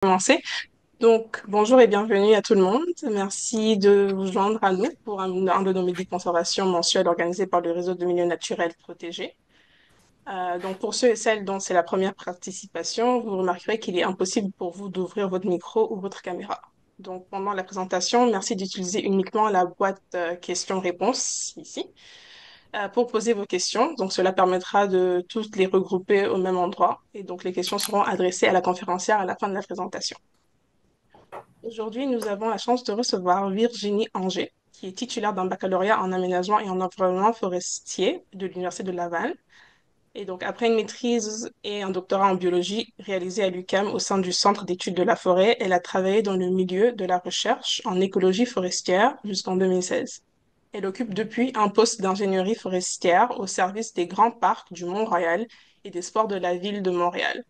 Commencer. Donc, bonjour et bienvenue à tout le monde. Merci de vous joindre à nous pour un de nos midis de conservation mensuels organisé par le réseau de milieux naturels protégés. Donc, pour ceux et celles dont c'est la première participation, vous remarquerez qu'il est impossible pour vous d'ouvrir votre micro ou votre caméra. Donc, pendant la présentation, merci d'utiliser uniquement la boîte questions-réponses ici pour poser vos questions. Donc, cela permettra de toutes les regrouper au même endroit. Et donc, les questions seront adressées à la conférencière à la fin de la présentation. Aujourd'hui, nous avons la chance de recevoir Virginie Anger, qui est titulaire d'un baccalauréat en aménagement et en environnement forestier de l'Université de Laval. Et donc, après une maîtrise et un doctorat en biologie réalisé à l'UQAM au sein du Centre d'études de la forêt, elle a travaillé dans le milieu de la recherche en écologie forestière jusqu'en 2016. Elle occupe depuis un poste d'ingénierie forestière au service des grands parcs du Mont-Royal et des sports de la ville de Montréal.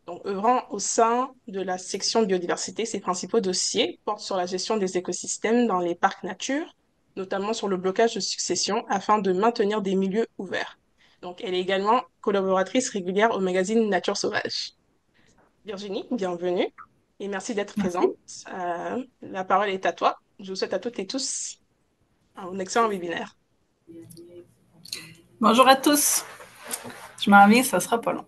Donc, œuvrant au sein de la section biodiversité, ses principaux dossiers portent sur la gestion des écosystèmes dans les parcs nature, notamment sur le blocage de succession afin de maintenir des milieux ouverts. Donc, elle est également collaboratrice régulière au magazine Nature Sauvage. Virginie, bienvenue et merci d'être présente. Merci. La parole est à toi. Je vous souhaite à toutes et tous un excellent webinaire. Bonjour à tous. Je m'en viens, ça sera pas long.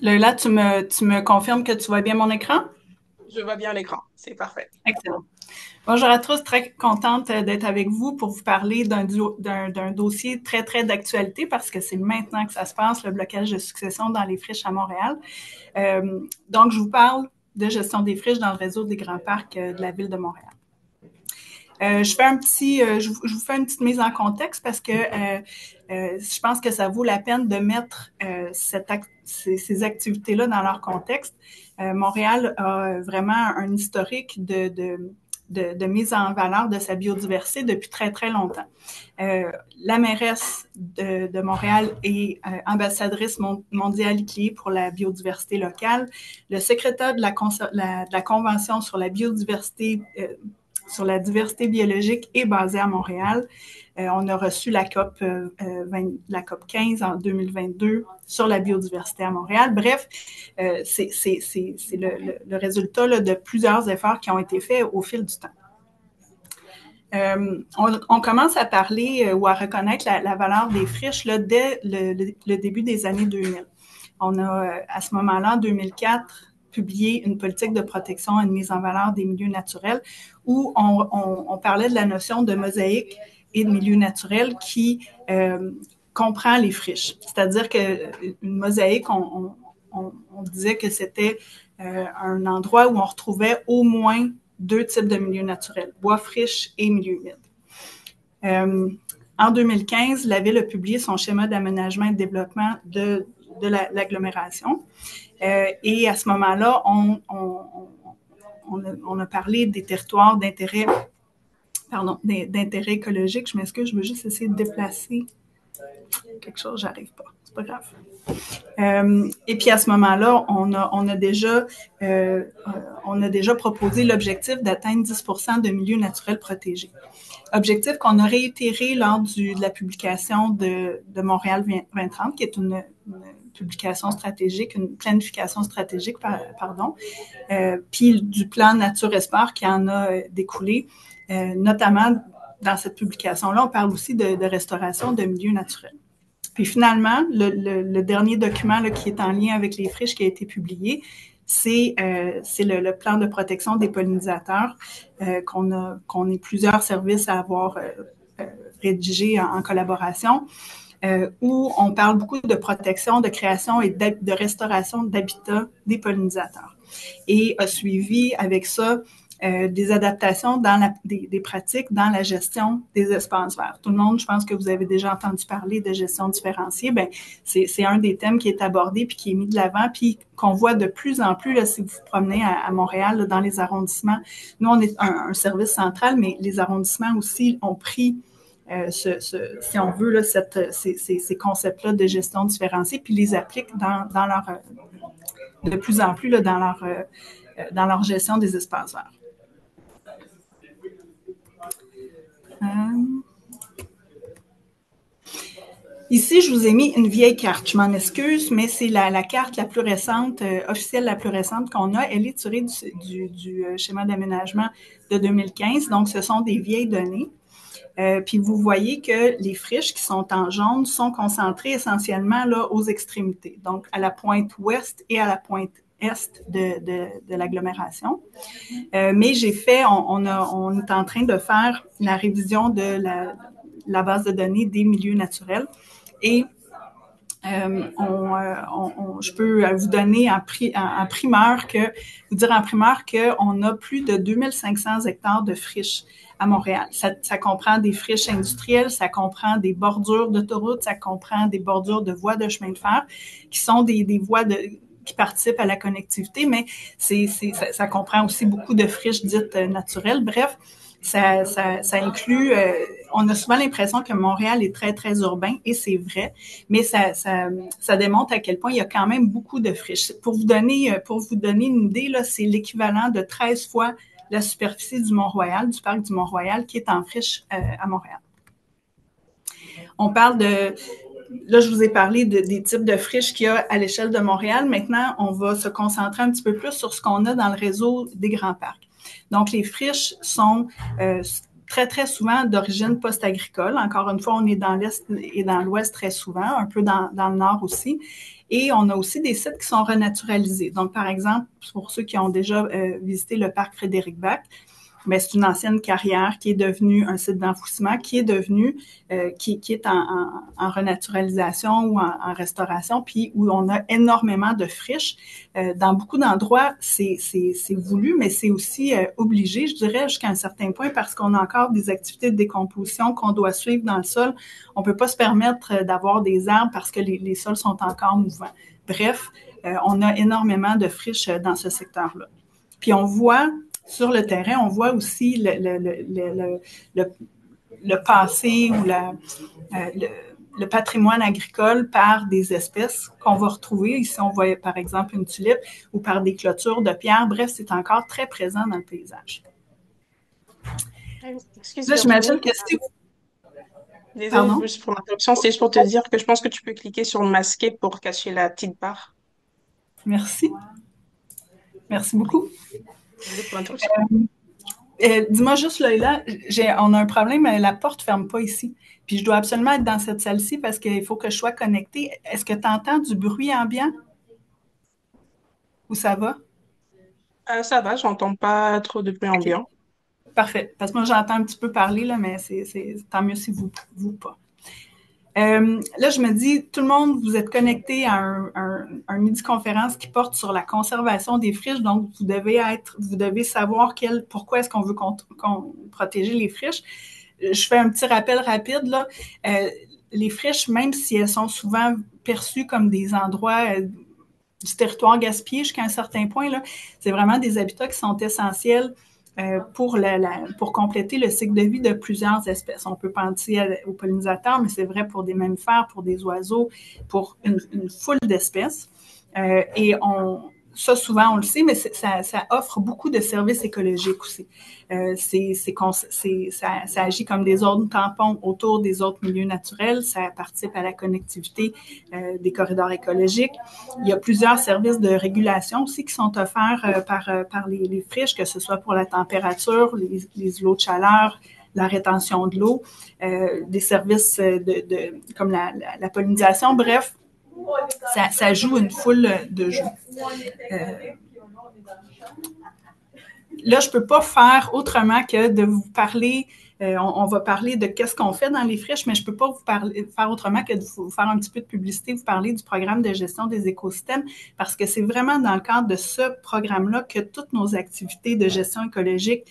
Leila, tu me confirmes que tu vois bien mon écran? Je vois bien l'écran, c'est parfait. Excellent. Bonjour à tous, très contente d'être avec vous pour vous parler d'un dossier très, très d'actualité parce que c'est maintenant que ça se passe, le blocage de succession dans les friches à Montréal. Donc, je vous parle de gestion des friches dans le réseau des grands parcs de la ville de Montréal. Je vous fais une petite mise en contexte parce que je pense que ça vaut la peine de mettre ces activités-là dans leur contexte. Montréal a vraiment un historique de mise en valeur de sa biodiversité depuis très, très longtemps. La mairesse de Montréal est ambassadrice mondiale clé pour la biodiversité locale. Le secrétaire de la Convention sur la biodiversité sur la diversité biologique est basée à Montréal. On a reçu la COP 15 en 2022 sur la biodiversité à Montréal. Bref, c'est le résultat là, de plusieurs efforts qui ont été faits au fil du temps. On commence à parler ou à reconnaître la valeur des friches là, dès le début des années 2000. On a, à ce moment-là, en 2004, publié une politique de protection et de mise en valeur des milieux naturels où on parlait de la notion de mosaïque et de milieu naturel qui comprend les friches. C'est-à-dire qu'une mosaïque, on disait que c'était un endroit où on retrouvait au moins deux types de milieux naturels, bois friches et milieux humides. En 2015, la Ville a publié son schéma d'aménagement et de développement de l'agglomération. Et à ce moment-là, on a parlé des territoires d'intérêt écologique. Je m'excuse, je veux juste essayer de déplacer quelque chose, j'arrive pas. C'est pas grave. Et puis à ce moment-là, on a déjà proposé l'objectif d'atteindre 10% de milieux naturels protégés. Objectif qu'on a réitéré lors de la publication de Montréal 2030, qui est une publication stratégique, une planification stratégique, pardon, puis du plan Nature et Sport qui en a découlé, notamment dans cette publication-là, on parle aussi de restauration de milieux naturels. Puis finalement, le dernier document là, qui est en lien avec les friches qui a été publié, c'est le plan de protection des pollinisateurs qu'on est plusieurs services à avoir rédigé en collaboration, où on parle beaucoup de protection, de création et de restauration d'habitats des pollinisateurs. Et a suivi avec ça des adaptations dans des pratiques dans la gestion des espaces verts. Tout le monde, je pense que vous avez déjà entendu parler de gestion différenciée. Ben, c'est un des thèmes qui est abordé puis qui est mis de l'avant puis qu'on voit de plus en plus là, si vous vous promenez à Montréal là, dans les arrondissements. Nous, on est un service central, mais les arrondissements aussi ont pris si on veut, là, ces concepts-là de gestion différenciée, puis les appliquent dans leur de plus en plus là, dans leur dans leur gestion des espaces verts. Ici, je vous ai mis une vieille carte. Je m'en excuse, mais c'est la carte la plus récente, officielle la plus récente qu'on a. Elle est tirée du schéma d'aménagement de 2015. Donc, ce sont des vieilles données. Puis vous voyez que les friches qui sont en jaune sont concentrées essentiellement là aux extrémités, donc à la pointe ouest et à la pointe est de l'agglomération. Mais on est en train de faire la révision de la base de données des milieux naturels et je peux vous donner en primeur qu'on a plus de 2500 hectares de friches à Montréal. Ça comprend des friches industrielles, ça comprend des bordures d'autoroutes, ça comprend des bordures de voies de chemin de fer, qui sont des voies qui participent à la connectivité, mais ça comprend aussi beaucoup de friches dites naturelles. Bref, ça inclut, on a souvent l'impression que Montréal est très, très urbain, et c'est vrai, mais ça démontre à quel point il y a quand même beaucoup de friches. Pour vous donner une idée, là, c'est l'équivalent de 13 fois la superficie du Mont-Royal, du parc du Mont-Royal, qui est en friche à Montréal. On parle là, je vous ai parlé des types de friches qu'il y a à l'échelle de Montréal. Maintenant, on va se concentrer un petit peu plus sur ce qu'on a dans le réseau des grands parcs. Donc, les friches sont très, très souvent d'origine post-agricole. Encore une fois, on est dans l'Est et dans l'Ouest très souvent, un peu dans le Nord aussi. Et on a aussi des sites qui sont renaturalisés. Donc, par exemple, pour ceux qui ont déjà visité le parc Frédéric-Bach, mais c'est une ancienne carrière qui est devenue un site d'enfouissement, qui est devenu, qui est en renaturalisation ou en restauration, puis où on a énormément de friches. Dans beaucoup d'endroits, c'est voulu, mais c'est aussi obligé, je dirais, jusqu'à un certain point, parce qu'on a encore des activités de décomposition qu'on doit suivre dans le sol. On peut pas se permettre d'avoir des arbres parce que les sols sont encore mouvants. Bref, on a énormément de friches dans ce secteur-là. Puis on voit sur le terrain, on voit aussi le passé ou le patrimoine agricole par des espèces qu'on va retrouver. Ici, on voit par exemple une tulipe ou par des clôtures de pierre. Bref, c'est encore très présent dans le paysage. Excuse-moi, j'imagine que si... Désolée pour l'interruption, c'est juste pour te dire que je pense que tu peux cliquer sur masquer pour cacher la petite barre. Merci. Merci beaucoup. Désolée pour l'interruption. Dis-moi juste, Leïla, on a un problème, la porte ne ferme pas ici. Puis je dois absolument être dans cette salle-ci parce qu'il faut que je sois connectée. Est-ce que tu entends du bruit ambiant? Ou ça va? Ça va, j'entends pas trop de bruit ambiant. Parfait. Parce que moi, j'entends un petit peu parler, là, mais c'est tant mieux si vous pas. Là, je me dis, tout le monde, vous êtes connecté à un midi-conférence qui porte sur la conservation des friches, donc vous devez savoir pourquoi est-ce qu'on veut protéger les friches. Je fais un petit rappel rapide, là. Les friches, même si elles sont souvent perçues comme des endroits du territoire gaspillé jusqu'à un certain point, là, c'est vraiment des habitats qui sont essentiels pour compléter le cycle de vie de plusieurs espèces. On peut penser aux pollinisateurs, mais c'est vrai pour des mammifères, pour des oiseaux, pour une foule d'espèces. Ça, souvent, on le sait, mais ça offre beaucoup de services écologiques aussi. Ça agit comme des zones tampons autour des autres milieux naturels. Ça participe à la connectivité des corridors écologiques. Il y a plusieurs services de régulation aussi qui sont offerts par les friches, que ce soit pour la température, les îlots de chaleur, la rétention de l'eau, des services comme la pollinisation. Bref, ça joue une foule de jeux. Là, je ne peux pas faire autrement que de vous parler. On va parler de qu'est-ce qu'on fait dans les friches, mais je ne peux pas faire autrement que de vous faire un petit peu de publicité, vous parler du programme de gestion des écosystèmes, parce que c'est vraiment dans le cadre de ce programme-là que toutes nos activités de gestion écologique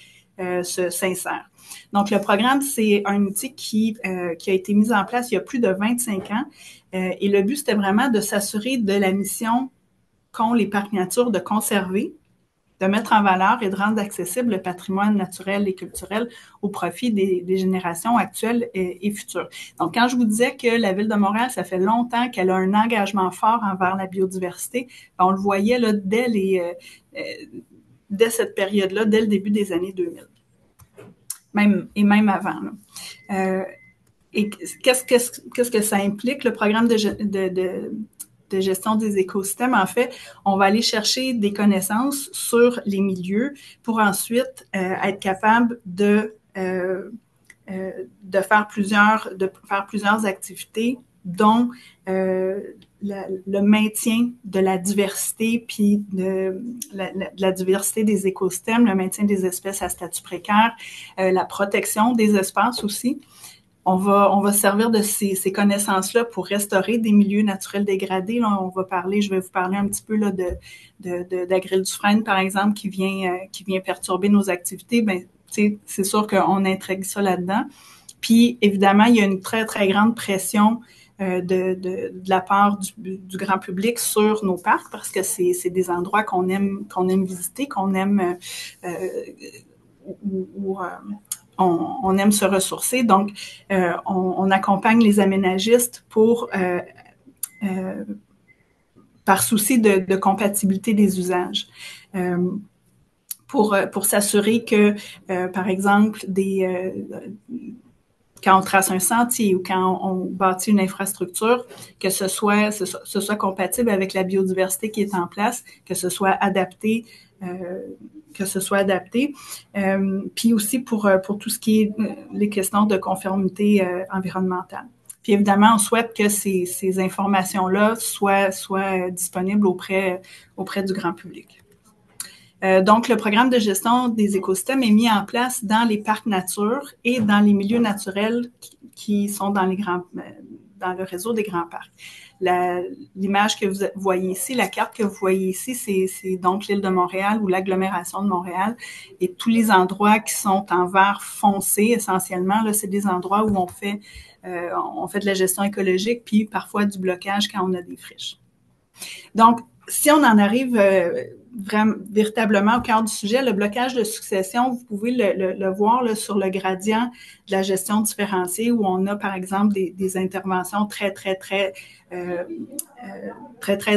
s'insèrent. Donc, le programme, c'est un outil qui a été mis en place il y a plus de 25 ans. Et le but, c'était vraiment de s'assurer de la mission qu'ont les parcs nature de conserver, de mettre en valeur et de rendre accessible le patrimoine naturel et culturel au profit des générations actuelles et futures. Donc, quand je vous disais que la Ville de Montréal, ça fait longtemps qu'elle a un engagement fort envers la biodiversité, on le voyait là, dès dès cette période-là, dès le début des années 2000. Même avant. Et qu'est-ce que ça implique, le programme de gestion des écosystèmes? En fait, on va aller chercher des connaissances sur les milieux pour ensuite être capable de faire plusieurs activités, dont le maintien de la diversité, puis de la diversité des écosystèmes, le maintien des espèces à statut précaire, la protection des espaces aussi. On va se servir de ces connaissances-là pour restaurer des milieux naturels dégradés. Là, je vais vous parler un petit peu là, d'Agril Dufresne, par exemple, qui vient perturber nos activités. Ben, c'est sûr qu'on intègre ça là-dedans. Puis, évidemment, il y a une très, très grande pression de la part du grand public sur nos parcs parce que c'est des endroits qu'on aime visiter, qu'on aime on aime se ressourcer. Donc, on accompagne les aménagistes par souci de compatibilité des usages. Pour s'assurer que, par exemple, quand on trace un sentier ou quand on bâtit une infrastructure, que ce soit compatible avec la biodiversité qui est en place, que ce soit adapté. Puis aussi pour tout ce qui est les questions de conformité environnementale. Puis évidemment, on souhaite que ces informations-là soient disponibles auprès du grand public. Donc, le programme de gestion des écosystèmes est mis en place dans les parcs nature et dans les milieux naturels qui sont dans le réseau des grands parcs. L'image que vous voyez ici, la carte que vous voyez ici, c'est donc l'île de Montréal ou l'agglomération de Montréal. Et tous les endroits qui sont en vert foncé, essentiellement, là, c'est des endroits où on fait de la gestion écologique, puis parfois du blocage quand on a des friches. Donc, si on en arrive véritablement au cœur du sujet, le blocage de succession, vous pouvez le voir là, sur le gradient de la gestion différenciée où on a, par exemple, des interventions très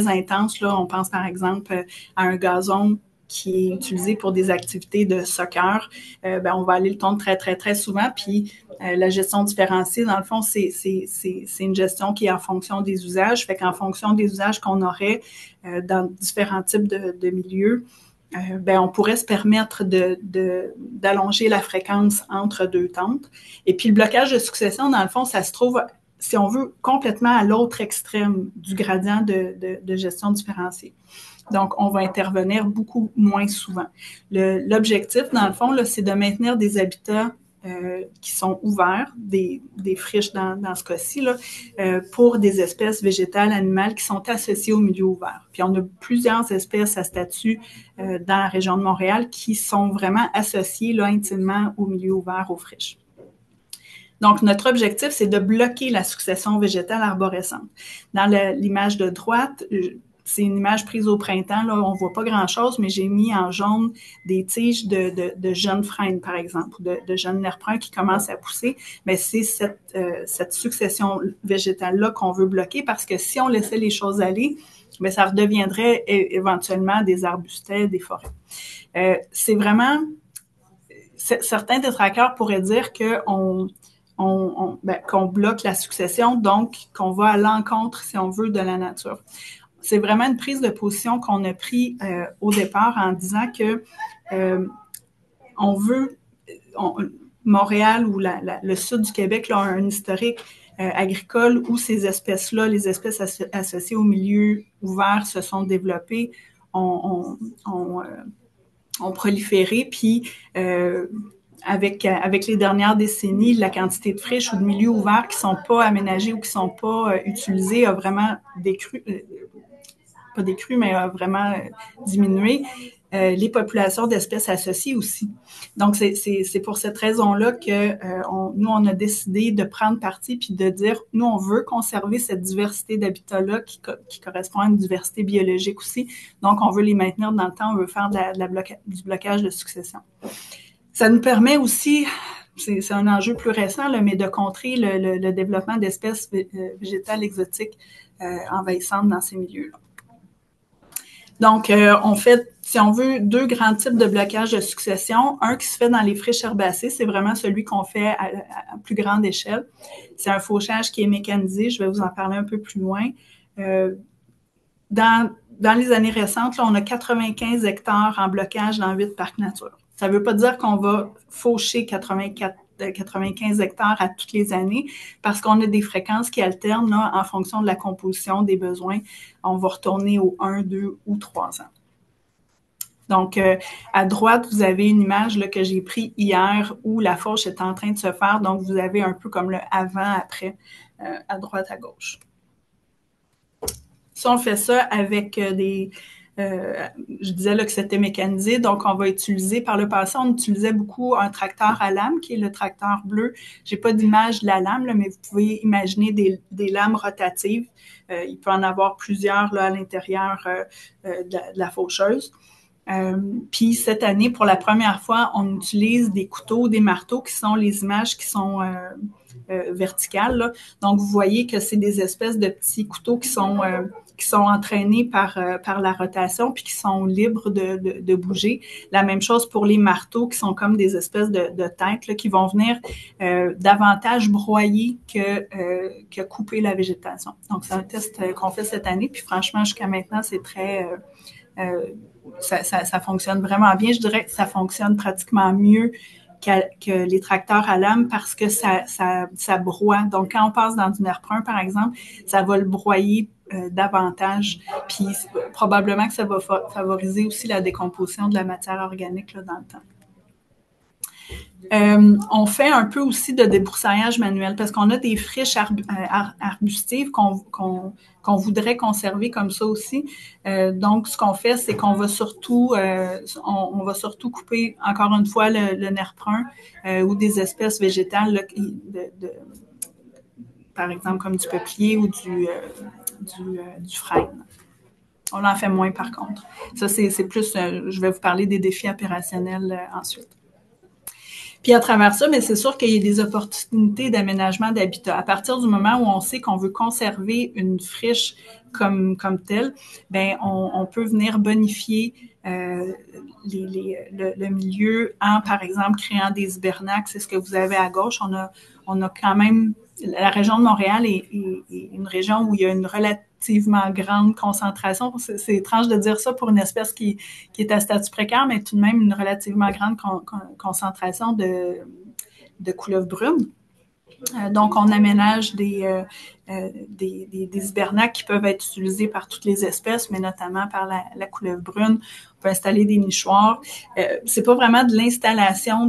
intenses. Là, on pense, par exemple, à un gazon qui est utilisé pour des activités de soccer. On va aller le tondre très souvent, puis la gestion différenciée, dans le fond, c'est une gestion qui est en fonction des usages. Fait qu'en fonction des usages qu'on aurait dans différents types de milieux, on pourrait se permettre d'allonger la fréquence entre deux tentes. Et puis le blocage de succession, dans le fond, ça se trouve, si on veut, complètement à l'autre extrême du gradient de gestion différenciée. Donc, on va intervenir beaucoup moins souvent. L'objectif, dans le fond, là, c'est de maintenir des habitats qui sont ouverts, des friches dans ce cas-ci, là, pour des espèces végétales, animales qui sont associées au milieu ouvert. Puis on a plusieurs espèces à statut dans la région de Montréal qui sont vraiment associées là, intimement au milieu ouvert, aux friches. Donc, notre objectif, c'est de bloquer la succession végétale arborescente. Dans l'image de droite, c'est une image prise au printemps, là, on voit pas grand-chose, mais j'ai mis en jaune des tiges de jeunes frênes, par exemple, ou de jeunes nerfs bruns qui commencent à pousser. Mais c'est cette succession végétale-là qu'on veut bloquer parce que si on laissait les choses aller, bien, ça redeviendrait éventuellement des arbustés, des forêts. C'est vraiment... Certains détracteurs pourraient dire qu'on bloque la succession, donc qu'on va à l'encontre, si on veut, de la nature. C'est vraiment une prise de position qu'on a pris au départ en disant que on veut Montréal ou le sud du Québec là, a un historique agricole où ces espèces-là, les espèces associées au milieu ouvert se sont développées, ont proliféré, puis avec les dernières décennies, la quantité de friches ou de milieux ouverts qui ne sont pas aménagés ou qui ne sont pas utilisés a vraiment décru. Pas décru, mais a vraiment diminué. Les populations d'espèces associées aussi. Donc, c'est pour cette raison-là que nous, on a décidé de prendre parti puis de dire, nous, on veut conserver cette diversité d'habitats-là qui correspond à une diversité biologique aussi. Donc, on veut les maintenir dans le temps, on veut faire du blocage de succession. Ça nous permet aussi, c'est un enjeu plus récent, là, mais de contrer le développement d'espèces végétales exotiques envahissantes dans ces milieux-là. Donc, on fait, si on veut, deux grands types de blocage de succession. Un qui se fait dans les friches herbacées, c'est vraiment celui qu'on fait à plus grande échelle. C'est un fauchage qui est mécanisé. Je vais vous en parler un peu plus loin. Dans les années récentes, là, on a 95 hectares en blocage dans 8 parcs nature. Ça ne veut pas dire qu'on va faucher 95 hectares à toutes les années, parce qu'on a des fréquences qui alternent là, en fonction de la composition des besoins. On va retourner aux 1, 2 ou 3 ans. Donc, à droite, vous avez une image là, que j'ai prise hier où la fauche est en train de se faire. Donc, vous avez un peu comme le avant-après à droite, à gauche. Si on fait ça avec je disais là que c'était mécanisé, donc on va utiliser, par le passé, on utilisait beaucoup un tracteur à lame, qui est le tracteur bleu. J'ai pas d'image de la lame, là, mais vous pouvez imaginer des lames rotatives. Il peut en avoir plusieurs là, à l'intérieur de la faucheuse. Puis cette année, pour la première fois, on utilise des couteaux, des marteaux, qui sont les images qui sont verticales. Là. Donc, vous voyez que c'est des espèces de petits couteaux qui sont entraînés par la rotation puis qui sont libres de bouger. La même chose pour les marteaux qui sont comme des espèces de têtes là, qui vont venir davantage broyer que couper la végétation. Donc, c'est un test qu'on fait cette année. Puis franchement, jusqu'à maintenant, c'est très... ça fonctionne vraiment bien. Je dirais que ça fonctionne pratiquement mieux que les tracteurs à lame parce que ça broie. Donc, quand on passe dans du nerf-brun, par exemple, ça va le broyer davantage. Puis, probablement que ça va favoriser aussi la décomposition de la matière organique là, dans le temps. On fait un peu aussi de débroussaillage manuel parce qu'on a des friches arbustives qu'on voudrait conserver comme ça aussi. Donc, ce qu'on fait, c'est qu'on va surtout, on va surtout couper, encore une fois, le nerf-brun ou des espèces végétales, là, par exemple comme du peuplier ou du frêne. On en fait moins, par contre. Ça, c'est plus, je vais vous parler des défis opérationnels ensuite. Puis à travers ça, mais c'est sûr qu'il y a des opportunités d'aménagement d'habitat. À partir du moment où on sait qu'on veut conserver une friche comme telle, ben on peut venir bonifier le milieu en, par exemple, créant des hibernacles. C'est ce que vous avez à gauche. On a quand même... La région de Montréal est une région où il y a une relativement grande concentration. C'est étrange de dire ça pour une espèce qui est à statut précaire, mais tout de même une relativement grande concentration de couleuvres brunes. Donc, on aménage des hibernacles qui peuvent être utilisés par toutes les espèces, mais notamment par la couleuvre brune. On peut installer des nichoirs. C'est pas vraiment de l'installation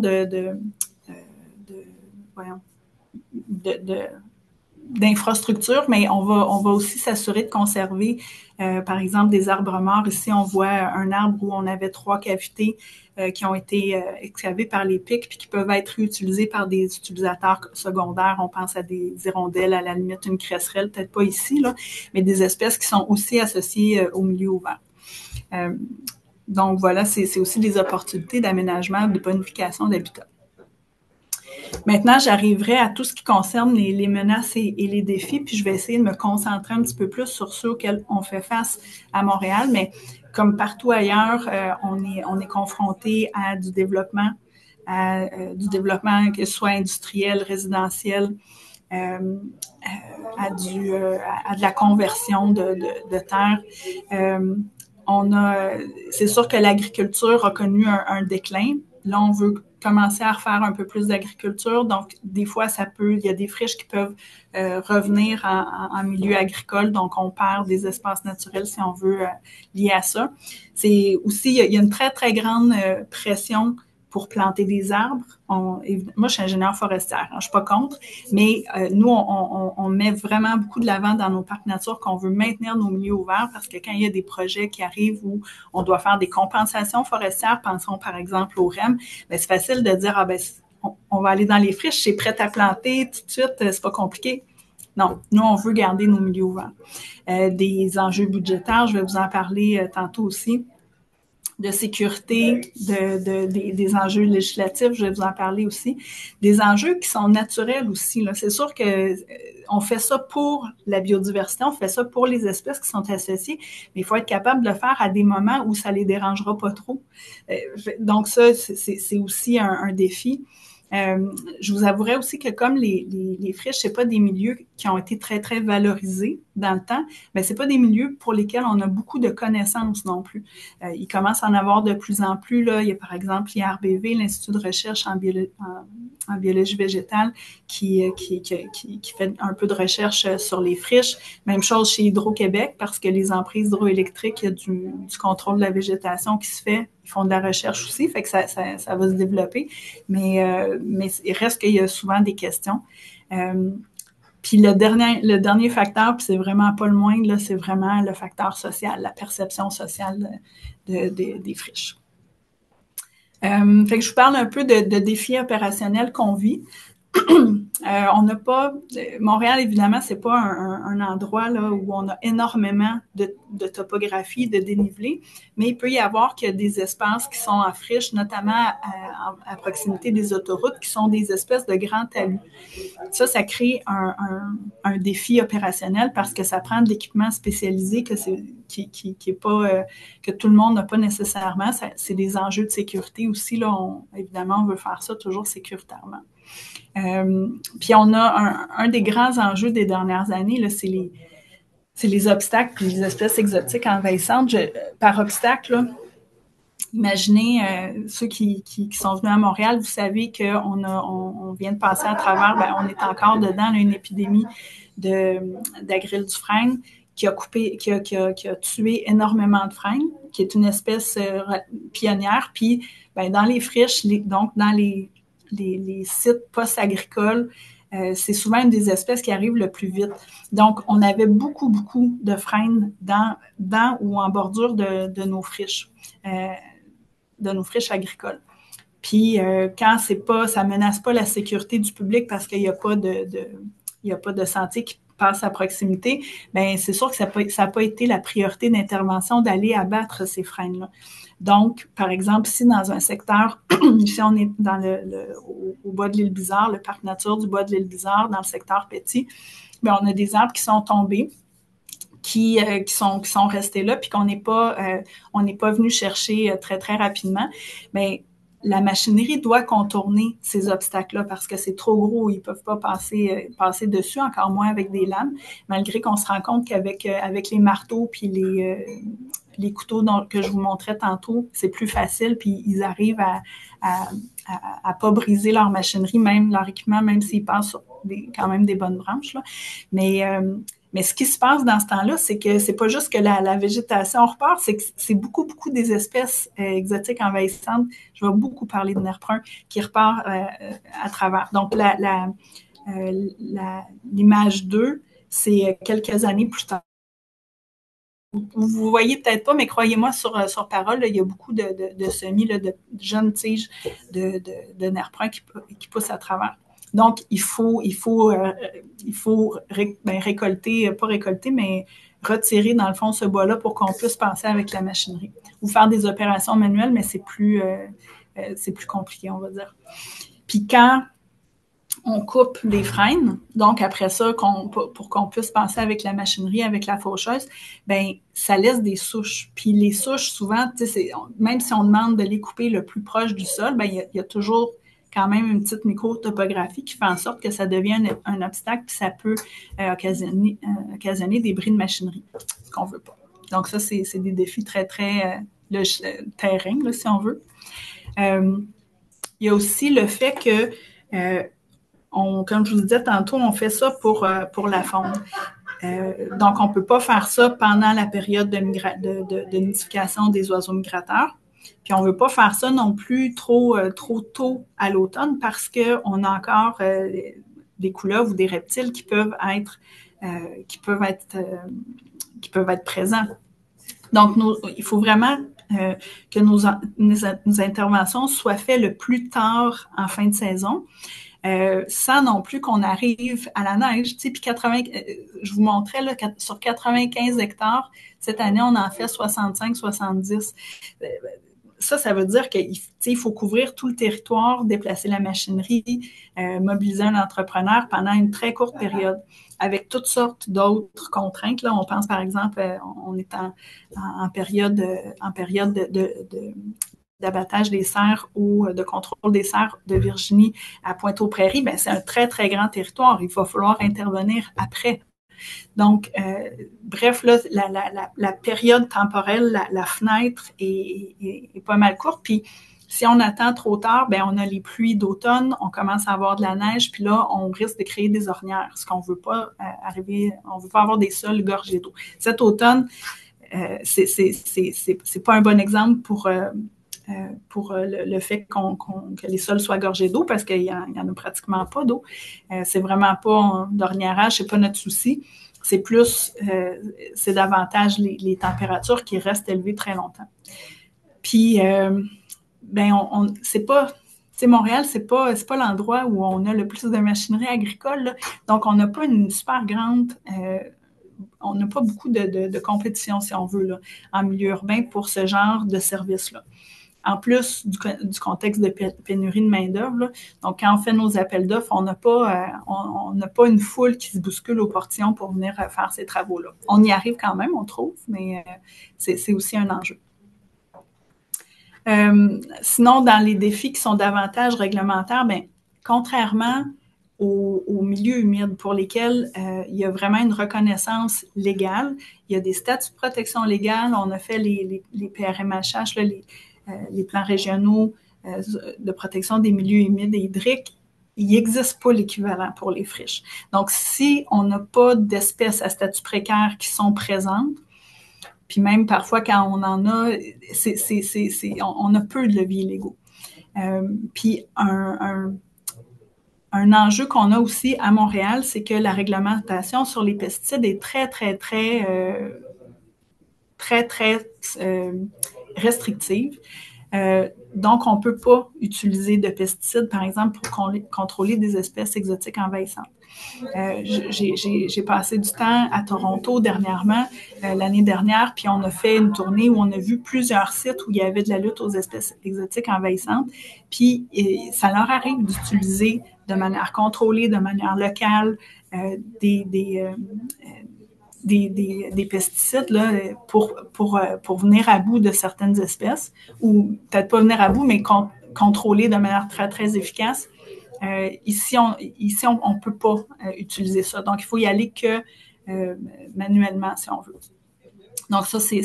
d'infrastructures, mais on va aussi s'assurer de conserver, par exemple, des arbres morts. Ici, on voit un arbre où on avait 3 cavités qui ont été excavées par les pics puis qui peuvent être réutilisées par des utilisateurs secondaires. On pense à des hirondelles, à la limite une cresserelle, peut-être pas ici, là, mais des espèces qui sont aussi associées au milieu ouvert. Donc voilà, c'est aussi des opportunités d'aménagement, de bonification d'habitat. Maintenant, j'arriverai à tout ce qui concerne les menaces et les défis, puis je vais essayer de me concentrer un petit peu plus sur ceux auxquels on fait face à Montréal, mais comme partout ailleurs, on est confronté à du développement que ce soit industriel, résidentiel, à de la conversion de terre. C'est sûr que l'agriculture a connu un déclin. Là, on veut commencer à refaire un peu plus d'agriculture. Donc, des fois, il y a des friches qui peuvent revenir en milieu agricole. Donc, on perd des espaces naturels, si on veut, liés à ça. C'est aussi, il y a une très, très grande pression pour planter des arbres. Moi, je suis ingénieure forestière, hein, je suis pas contre, mais nous, on met vraiment beaucoup de l'avant dans nos parcs nature qu'on veut maintenir nos milieux ouverts parce que quand il y a des projets qui arrivent où on doit faire des compensations forestières, pensons par exemple au REM, ben, c'est facile de dire, on va aller dans les friches, c'est prêt à planter tout de suite, c'est pas compliqué. Non, nous, on veut garder nos milieux ouverts. Des enjeux budgétaires, je vais vous en parler tantôt aussi. de sécurité, des enjeux législatifs, je vais vous en parler aussi, des enjeux qui sont naturels aussi. Là. C'est sûr que on fait ça pour la biodiversité, on fait ça pour les espèces qui sont associées, mais il faut être capable de le faire à des moments où ça les dérangera pas trop. Donc ça, c'est aussi un défi. Je vous avouerais aussi que comme les friches, c'est pas des milieux qui ont été très, très valorisés dans le temps, mais c'est pas des milieux pour lesquels on a beaucoup de connaissances non plus. Il commence à en avoir de plus en plus. Là. Il y a par exemple l'IRBV, l'Institut de recherche en biologie végétale, qui fait un peu de recherche sur les friches. Même chose chez Hydro-Québec, parce que les emprises hydroélectriques, il y a du contrôle de la végétation qui se fait. Ils font de la recherche aussi, fait que ça va se développer. Mais il reste qu'il y a souvent des questions. Puis le dernier facteur, puis c'est vraiment pas le moindre, là, c'est vraiment le facteur social, la perception sociale des friches. Fait que je vous parle un peu de défis opérationnels qu'on vit. On n'a pas Montréal, évidemment, c'est pas un endroit là où on a énormément de topographie, de dénivelé, mais il peut y avoir que des espaces qui sont en friche, notamment à proximité des autoroutes, qui sont des espèces de grands talus. Ça crée un défi opérationnel parce que ça prend de l'équipement spécialisé qui est pas que tout le monde n'a pas nécessairement. C'est des enjeux de sécurité aussi là. Évidemment, on veut faire ça toujours sécuritairement. Puis on a un des grands enjeux des dernières années, là, c'est les obstacles puis les espèces exotiques envahissantes. Par obstacle, là, imaginez ceux qui sont venus à Montréal, vous savez qu'on vient de passer à travers, on est encore dedans, là, une épidémie d'Agril du frêne qui a tué énormément de frênes, qui est une espèce pionnière. Puis dans les friches, donc dans les sites post-agricoles, c'est souvent une des espèces qui arrive le plus vite. Donc, on avait beaucoup, beaucoup de frênes dans ou en bordure de nos friches, agricoles. Puis, quand ça menace pas la sécurité du public parce qu'il n'y a pas de sentier qui passe à proximité, bien, c'est sûr que ça n'a pas été la priorité d'intervention d'aller abattre ces frênes-là. Donc, par exemple, ici, dans un secteur, ici, on est au bas de l'île Bizarre, le parc nature du bas de l'île Bizarre, dans le secteur Petit, bien, on a des arbres qui sont tombés, qui sont restés là, puis on n'est pas venu chercher très, très rapidement. Mais la machinerie doit contourner ces obstacles-là parce que c'est trop gros, ils ne peuvent pas passer dessus, encore moins avec des lames, malgré qu'on se rend compte qu'avec les marteaux puis les couteaux que je vous montrais tantôt, c'est plus facile, puis ils arrivent à pas briser leur machinerie, même leur équipement, même s'ils passent sur quand même des bonnes branches, là. Mais ce qui se passe dans ce temps-là, c'est que c'est pas juste que la végétation repart, c'est que c'est beaucoup, beaucoup des espèces exotiques envahissantes. Je vais beaucoup parler de nerf brun qui repart à travers. Donc, l'image 2, c'est quelques années plus tard. Vous voyez peut-être pas, mais croyez-moi sur parole, là, il y a beaucoup de semis, là, de jeunes tiges de nerf brun qui poussent à travers. Donc, il faut récolter, pas récolter, mais retirer dans le fond ce bois-là pour qu'on puisse passer avec la machinerie. Ou faire des opérations manuelles, mais c'est plus compliqué, on va dire. Puis quand on coupe les frênes, donc après ça, pour qu'on puisse passer avec la machinerie, avec la faucheuse, ben ça laisse des souches. Puis les souches, souvent, même si on demande de les couper le plus proche du sol, ben il y a toujours quand même une petite micro-topographie qui fait en sorte que ça devient un obstacle, puis ça peut occasionner des bris de machinerie, ce qu'on veut pas. Donc ça, c'est des défis très, très terrain, là, si on veut. Il y a aussi le fait que comme je vous disais tantôt, on fait ça pour la faune. Donc, on ne peut pas faire ça pendant la période de nidification des oiseaux migrateurs. Puis, on ne veut pas faire ça non plus trop tôt à l'automne parce qu'on a encore des couleuvres ou des reptiles qui peuvent être présents. Donc, il faut vraiment que nos interventions soient faites le plus tard en fin de saison. sans non plus qu'on arrive à la neige. Tu sais, puis je vous montrais là, sur 95 hectares, cette année, on en fait 65-70. Ça veut dire qu'il faut couvrir tout le territoire, déplacer la machinerie, mobiliser un entrepreneur pendant une très courte période, avec toutes sortes d'autres contraintes. Là, on pense par exemple, on est en période d'abattage des cerfs ou de contrôle des cerfs de Virginie à Pointe-aux-Prairies, ben c'est un très, très grand territoire. Il va falloir intervenir après. Donc, bref, là, la période temporelle, la fenêtre est pas mal courte. Puis, si on attend trop tard, ben on a les pluies d'automne, on commence à avoir de la neige, puis là, on risque de créer des ornières, ce qu'on veut pas on veut pas avoir des sols gorgés d'eau. Cet automne, c'est pas un bon exemple pour le fait que les sols soient gorgés d'eau parce qu'il y en a pratiquement pas d'eau. C'est vraiment pas d'orniérage, c'est pas notre souci. C'est plus, c'est davantage les températures qui restent élevées très longtemps. Puis, c'est pas, tu sais, Montréal, c'est pas l'endroit où on a le plus de machinerie agricole, là. Donc, on n'a pas une super grande, on n'a pas beaucoup de compétition, si on veut, là, en milieu urbain pour ce genre de service-là. En plus du contexte de pénurie de main-d'œuvre. Donc, quand on fait nos appels d'offres, on n'a pas une foule qui se bouscule au portillon pour venir faire ces travaux-là. On y arrive quand même, on trouve, mais c'est aussi un enjeu. Sinon, dans les défis qui sont davantage réglementaires, bien, contrairement aux milieux humides pour lesquels il y a vraiment une reconnaissance légale, il y a des statuts de protection légale, on a fait les PRMHH, là, les plans régionaux de protection des milieux humides et hydriques, il n'existe pas l'équivalent pour les friches. Donc, si on n'a pas d'espèces à statut précaire qui sont présentes, puis même parfois quand on en a, on a peu de leviers légaux. Puis un enjeu qu'on a aussi à Montréal, c'est que la réglementation sur les pesticides est très restrictive. Donc, on ne peut pas utiliser de pesticides, par exemple, pour contrôler des espèces exotiques envahissantes. J'ai passé du temps à Toronto dernièrement, l'année dernière, puis on a fait une tournée où on a vu plusieurs sites où il y avait de la lutte aux espèces exotiques envahissantes. Puis, ça leur arrive d'utiliser de manière contrôlée, de manière locale, des pesticides là, pour venir à bout de certaines espèces, ou peut-être pas venir à bout, mais contrôler de manière très, très efficace. Ici, on ne peut pas utiliser ça. Donc, il faut y aller que manuellement, si on veut. Donc, ça, c'est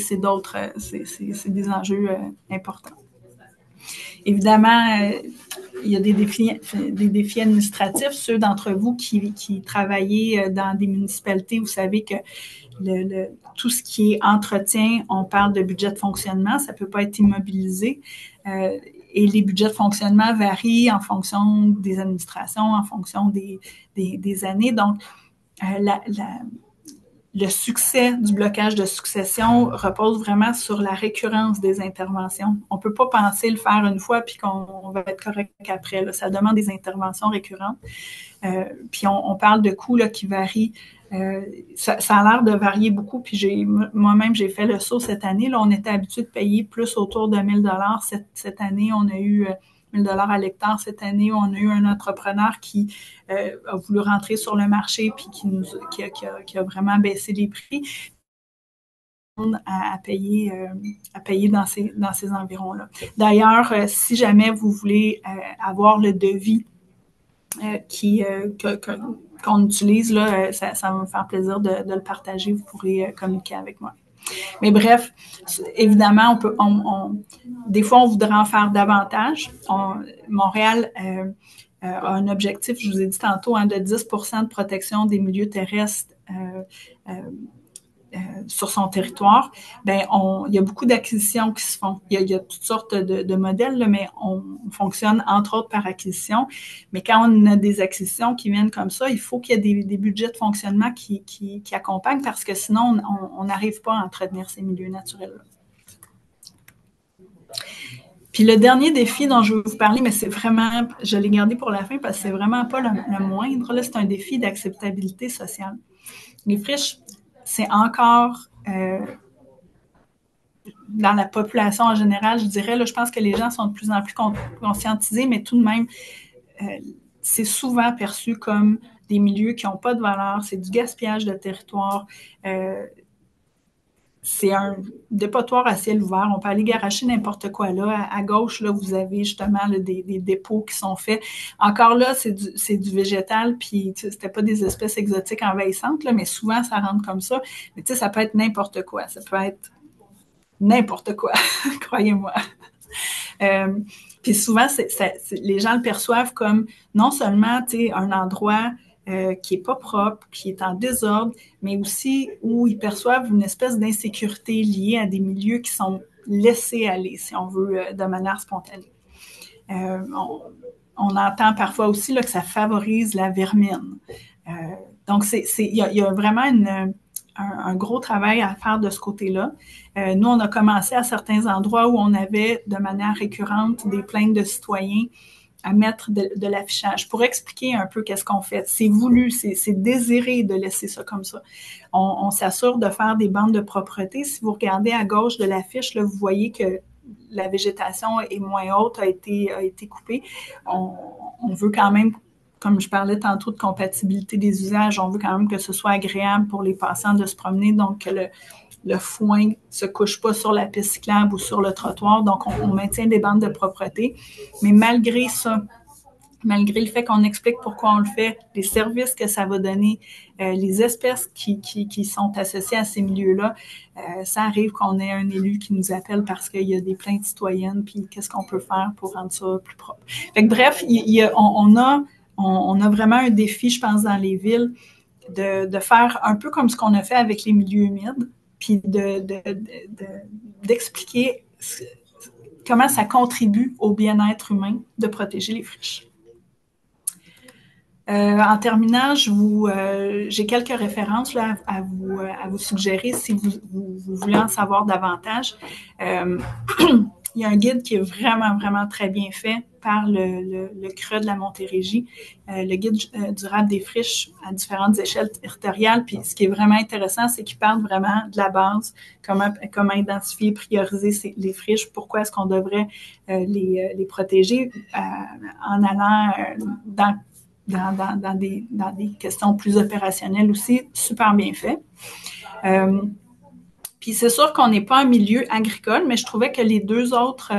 des enjeux importants. Évidemment, il y a des défis administratifs. Ceux d'entre vous qui travaillez dans des municipalités, vous savez que tout ce qui est entretien, on parle de budget de fonctionnement, ça ne peut pas être immobilisé. Et les budgets de fonctionnement varient en fonction des administrations, en fonction des années. Donc, le succès du blocage de succession repose vraiment sur la récurrence des interventions. On ne peut pas penser le faire une fois puis qu'on va être correct après. Là. Ça demande des interventions récurrentes. Puis on parle de coûts là, qui varient. Ça a l'air de varier beaucoup. Puis moi-même, j'ai fait le saut cette année. Là, on était habitué de payer plus autour de 1 000 $. Cette année, on a eu 1 000 $ à l'hectare. Cette année, on a eu un entrepreneur qui a voulu rentrer sur le marché puis qui a vraiment baissé les prix à payer dans ces environs-là. D'ailleurs, si jamais vous voulez avoir le devis qu'on utilise, là, ça va me faire plaisir de le partager. Vous pourrez communiquer avec moi. Mais bref, évidemment, des fois, on voudrait en faire davantage. Montréal a un objectif, je vous ai dit tantôt, de 10% de protection des milieux terrestres sur son territoire. Ben, il y a beaucoup d'acquisitions qui se font. Il y a toutes sortes de modèles, là, mais on fonctionne entre autres par acquisition. Mais quand on a des acquisitions qui viennent comme ça, il faut qu'il y ait des budgets de fonctionnement qui accompagnent parce que sinon, on n'arrive pas à entretenir ces milieux naturels-là. Puis le dernier défi dont je vais vous parler, mais c'est vraiment, je l'ai gardé pour la fin parce que c'est vraiment pas le moindre, là, c'est un défi d'acceptabilité sociale. Les friches, c'est encore dans la population en général, je dirais, là, je pense que les gens sont de plus en plus conscientisés, mais tout de même, euh, c'est souvent perçu comme des milieux qui n'ont pas de valeur, c'est du gaspillage de territoire. C'est un dépotoir à ciel ouvert. On peut aller garocher n'importe quoi là. À gauche, là, vous avez justement là, des dépôts qui sont faits. Encore là, c'est du végétal, puis c'était pas des espèces exotiques envahissantes, là, mais souvent, ça rentre comme ça. Mais tu sais, ça peut être n'importe quoi. Ça peut être n'importe quoi, croyez-moi. Euh, puis souvent, les gens le perçoivent comme non seulement un endroit qui est pas propre, qui est en désordre, mais aussi où ils perçoivent une espèce d'insécurité liée à des milieux qui sont laissés aller, si on veut, de manière spontanée. Euh, on entend parfois aussi là, que ça favorise la vermine. Donc, il y a vraiment un gros travail à faire de ce côté-là. Nous, on a commencé à certains endroits où on avait de manière récurrente des plaintes de citoyens à mettre de l'affichage pour expliquer un peu qu'est-ce qu'on fait. C'est voulu, c'est désiré de laisser ça comme ça. On s'assure de faire des bandes de propreté. Si vous regardez à gauche de l'affiche, là, vous voyez que la végétation est moins haute, a été coupée. On veut quand même, comme je parlais tantôt de compatibilité des usages, on veut quand même que ce soit agréable pour les passants de se promener, donc que le foin ne se couche pas sur la piste cyclable ou sur le trottoir. Donc, on maintient des bandes de propreté. Mais malgré ça, malgré le fait qu'on explique pourquoi on le fait, les services que ça va donner, les espèces qui sont associées à ces milieux-là, ça arrive qu'on ait un élu qui nous appelle parce qu'il y a des plaintes citoyennes, puis qu'est-ce qu'on peut faire pour rendre ça plus propre. Fait que, bref, on a vraiment un défi, je pense, dans les villes, de faire un peu comme ce qu'on a fait avec les milieux humides, puis d'expliquer comment ça contribue au bien-être humain de protéger les friches. En terminant, j'ai quelques références là, à vous suggérer si vous voulez en savoir davantage. Il y a un guide qui est vraiment, vraiment très bien fait par le CRE de la Montérégie, le guide durable des friches à différentes échelles territoriales. Puis ce qui est vraiment intéressant, c'est qu'il parle vraiment de la base, comment identifier, prioriser les friches, pourquoi est-ce qu'on devrait les protéger en allant dans des questions plus opérationnelles aussi, super bien fait. Puis c'est sûr qu'on n'est pas un milieu agricole, mais je trouvais que les deux autres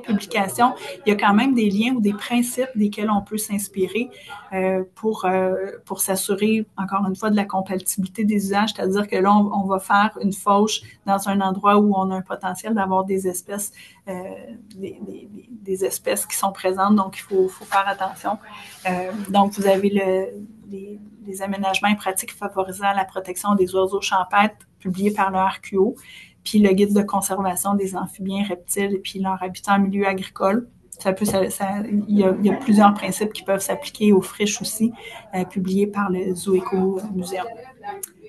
publications, il y a quand même des liens ou des principes desquels on peut s'inspirer pour s'assurer, encore une fois, de la compatibilité des usages, c'est-à-dire que là, on va faire une fauche dans un endroit où on a un potentiel d'avoir des espèces, des espèces qui sont présentes, donc il faut faire attention. Donc, vous avez les aménagements et pratiques favorisant la protection des oiseaux champêtres publié par le RQO, puis le guide de conservation des amphibiens, reptiles et puis leur habitat en milieu agricole. Il y a plusieurs principes qui peuvent s'appliquer aux friches aussi, publiés par le Zoo-Éco Muséum.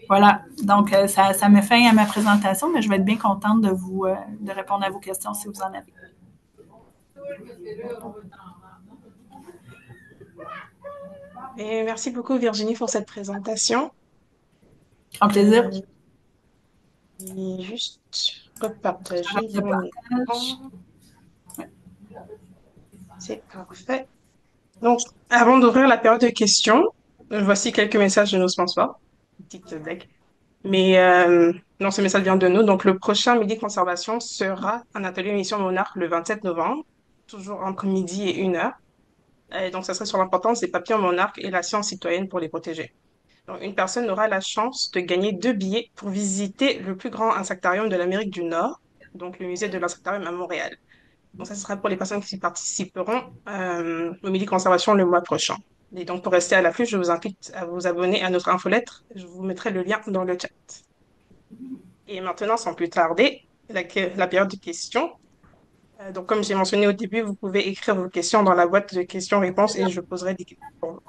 Voilà, donc ça met fin à ma présentation, mais je vais être bien contente de répondre à vos questions si vous en avez. Et merci beaucoup Virginie pour cette présentation. En plaisir. Et juste repartager mon écran. C'est parfait. Donc, avant d'ouvrir la période de questions, voici quelques messages de nos sponsors. Petite deck. Mais non, ce message vient de nous. Donc, le prochain Midi Conservation sera un atelier Mission Monarque le 27 novembre, toujours entre midi et 1 heure. Et donc, ça serait sur l'importance des papillons monarques et la science citoyenne pour les protéger. Donc, une personne aura la chance de gagner 2 billets pour visiter le plus grand insectarium de l'Amérique du Nord, donc le musée de l'insectarium à Montréal. Donc, ça sera pour les personnes qui participeront au Midi Conservation le mois prochain. Et donc, pour rester à l'affût, je vous invite à vous abonner à notre infolettre. Je vous mettrai le lien dans le chat. Et maintenant, sans plus tarder, la période de questions. Donc, comme j'ai mentionné au début, vous pouvez écrire vos questions dans la boîte de questions-réponses et je poserai des questions pour vous.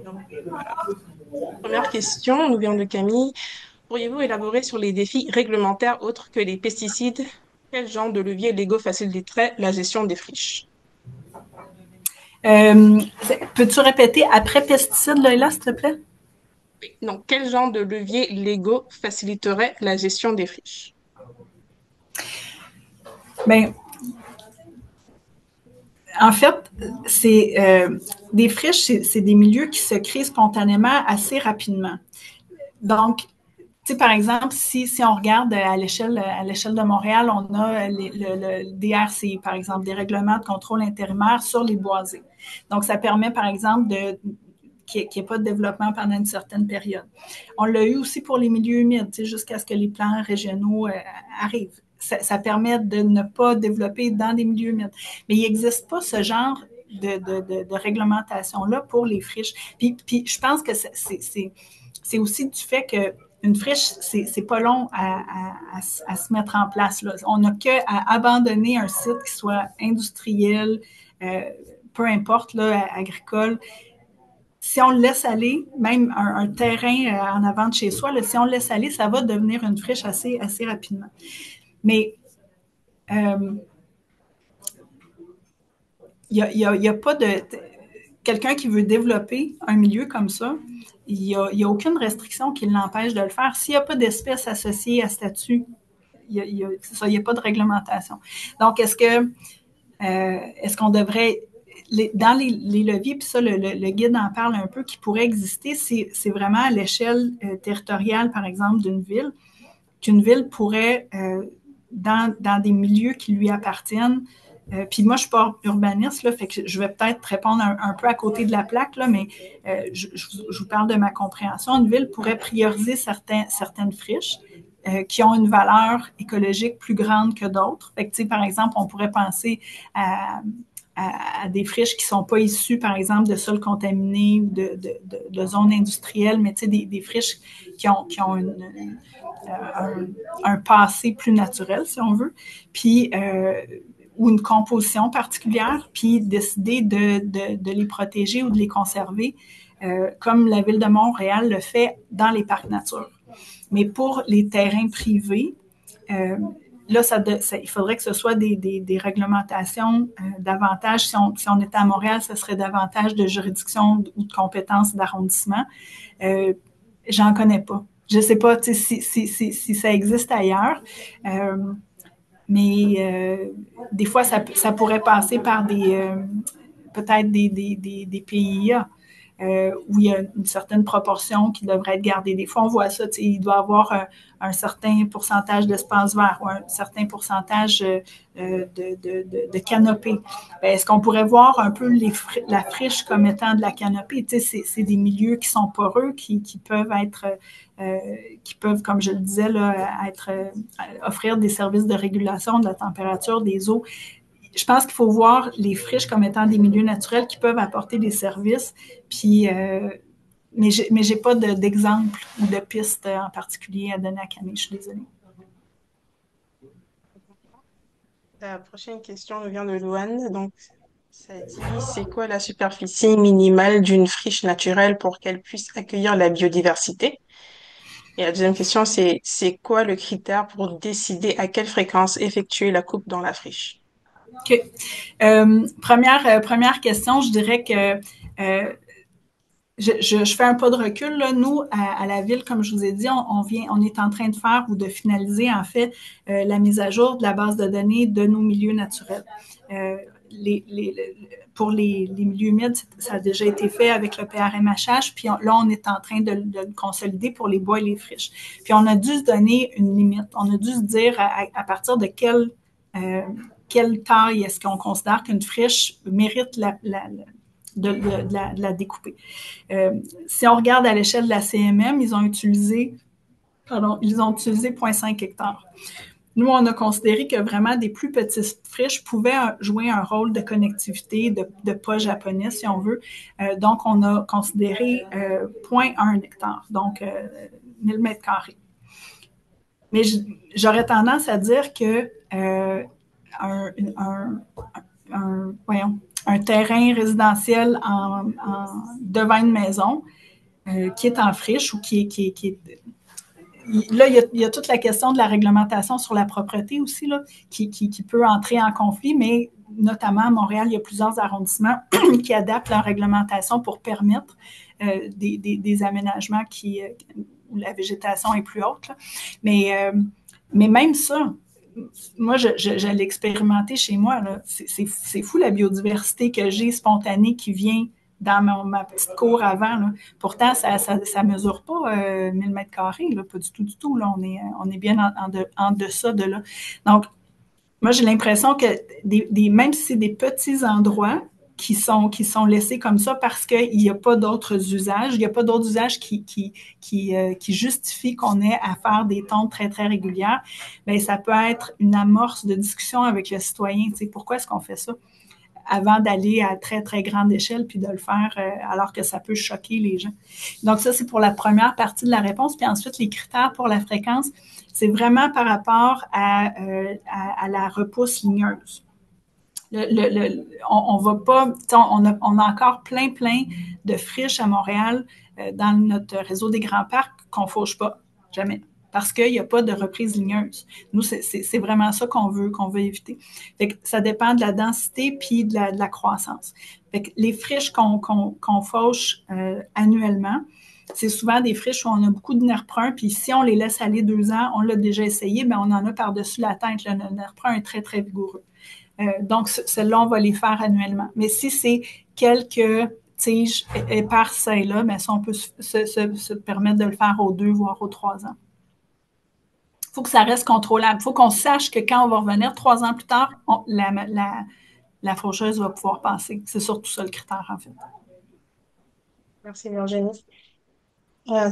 Donc, voilà. Première question nous vient de Camille. Pourriez-vous élaborer sur les défis réglementaires autres que les pesticides? Quel genre de levier légaux faciliterait la gestion des friches? Euh, Peux-tu répéter après pesticides, Loïla, s'il te plaît? Donc, quel genre de levier légaux faciliterait la gestion des friches? Bien, en fait, c'est des friches, c'est des milieux qui se créent spontanément assez rapidement. Donc, tu sais, par exemple, si on regarde à l'échelle de Montréal, on a le DRCI, par exemple, des règlements de contrôle intérimaire sur les boisés. Donc, ça permet, par exemple, qu'il n'y ait pas de développement pendant une certaine période. On l'a eu aussi pour les milieux humides, jusqu'à ce que les plans régionaux arrivent. Ça permet de ne pas développer dans des milieux humides. Mais il n'existe pas ce genre de réglementation-là pour les friches. Puis je pense que c'est aussi du fait que une friche, c'est pas long à se mettre en place. Là. On n'a qu'à abandonner un site qui soit industriel, peu importe, là, agricole. Si on le laisse aller, même un terrain en avant de chez soi, là, si on le laisse aller, ça va devenir une friche assez rapidement. Mais euh, il n'y a pas de... Quelqu'un qui veut développer un milieu comme ça, il n'y a aucune restriction qui l'empêche de le faire. S'il n'y a pas d'espèces associées à statut, il n'y a pas de réglementation. Donc, est-ce qu'on devrait, dans les leviers, puis ça, le guide en parle un peu, qui pourrait exister, c'est vraiment à l'échelle territoriale, par exemple, d'une ville, qu'une ville pourrait, dans des milieux qui lui appartiennent, puis moi, je suis pas urbaniste, là, fait que je vais peut-être répondre un peu à côté de la plaque, là, mais je vous parle de ma compréhension. Une ville pourrait prioriser certaines friches qui ont une valeur écologique plus grande que d'autres. Fait que, par exemple, on pourrait penser à des friches qui ne sont pas issues, par exemple, de sols contaminés ou de zones industrielles, mais des friches qui ont un passé plus naturel, si on veut, puis ou une composition particulière, puis décider de les protéger ou de les conserver, comme la Ville de Montréal le fait dans les parcs nature. Mais pour les terrains privés, là, il faudrait que ce soit des réglementations davantage. Si on était à Montréal, ce serait davantage de juridiction ou de compétences d'arrondissement. J'en connais pas. Je ne sais pas si ça existe ailleurs, mais des fois, ça pourrait passer par peut-être des PIA. Où il y a une certaine proportion qui devrait être gardée. Des fois, on voit ça, il doit y avoir un certain pourcentage d'espace vert ou un certain pourcentage de canopée. Ben, est-ce qu'on pourrait voir un peu la friche comme étant de la canopée? C'est des milieux qui sont poreux, qui peuvent être, qui peuvent, comme je le disais, là, offrir des services de régulation de la température des eaux. Je pense qu'il faut voir les friches comme étant des milieux naturels qui peuvent apporter des services. Puis, mais j'ai pas d'exemple ou de piste en particulier à donner à Camille. Je suis désolée. La prochaine question nous vient de Louane. Donc, ça dit, c'est quoi la superficie minimale d'une friche naturelle pour qu'elle puisse accueillir la biodiversité? Et la deuxième question, c'est quoi le critère pour décider à quelle fréquence effectuer la coupe dans la friche? OK. Première question, je dirais que je fais un pas de recul. Là. Nous, à la ville, comme je vous ai dit, on est en train de faire ou de finaliser, en fait, la mise à jour de la base de données de nos milieux naturels. Pour les milieux humides, ça a déjà été fait avec le PRMHH, puis là, on est en train de le consolider pour les bois et les friches. Puis on a dû se donner une limite. On a dû se dire à partir de quelle taille est-ce qu'on considère qu'une friche mérite de la découper. Si on regarde à l'échelle de la CMM, ils ont utilisé 0,5 hectares. Nous, on a considéré que vraiment des plus petites friches pouvaient jouer un rôle de connectivité, de pas japonais, si on veut. Donc, on a considéré 0,1 hectare, donc 1000 mètres carrés. Mais j'aurais tendance à dire que un terrain résidentiel devant une maison qui est en friche ou qui est là, il y a toute la question de la réglementation sur la propreté aussi, là, qui peut entrer en conflit, mais notamment à Montréal, il y a plusieurs arrondissements qui adaptent leur réglementation pour permettre des aménagements où la végétation est plus haute. Là. Mais même ça, moi, je l'ai expérimenté chez moi. C'est fou la biodiversité que j'ai spontanée qui vient dans ma petite cour avant. Là. Pourtant, ça mesure pas 1000 mètres carrés, là, pas du tout, du tout. Là. On est bien en deçà de là. Donc, moi, j'ai l'impression que même si c'est des petits endroits qui sont laissés comme ça parce qu'il n'y a pas d'autres usages, il n'y a pas d'autres usages qui justifient qu'on ait à faire des tontes très, très régulières, bien, ça peut être une amorce de discussion avec le citoyen. Tu sais, pourquoi est-ce qu'on fait ça? Avant d'aller à très, très grande échelle puis de le faire alors que ça peut choquer les gens. Donc, ça, c'est pour la première partie de la réponse. Puis ensuite, les critères pour la fréquence, c'est vraiment par rapport à la repousse ligneuse. On va pas, on a encore plein de friches à Montréal dans notre réseau des grands parcs qu'on ne fauche pas, jamais. Parce qu'il n'y a pas de reprise ligneuse. Nous, c'est vraiment ça qu'on veut éviter. Fait que ça dépend de la densité puis de la croissance. Fait que les friches qu'on fauche annuellement, c'est souvent des friches où on a beaucoup de nerfs bruns, puis si on les laisse aller 2 ans, on l'a déjà essayé, bien, on en a par-dessus la tête. Le nerf brun est très, très vigoureux. Donc, celles-là, on va les faire annuellement. Mais si c'est quelques tiges éparses là, bien, ça, on peut se permettre de le faire aux 2, voire aux 3 ans. Il faut que ça reste contrôlable. Il faut qu'on sache que quand on va revenir 3 ans plus tard, la faucheuse va pouvoir passer. C'est surtout ça le critère, en fait. Merci Virginie.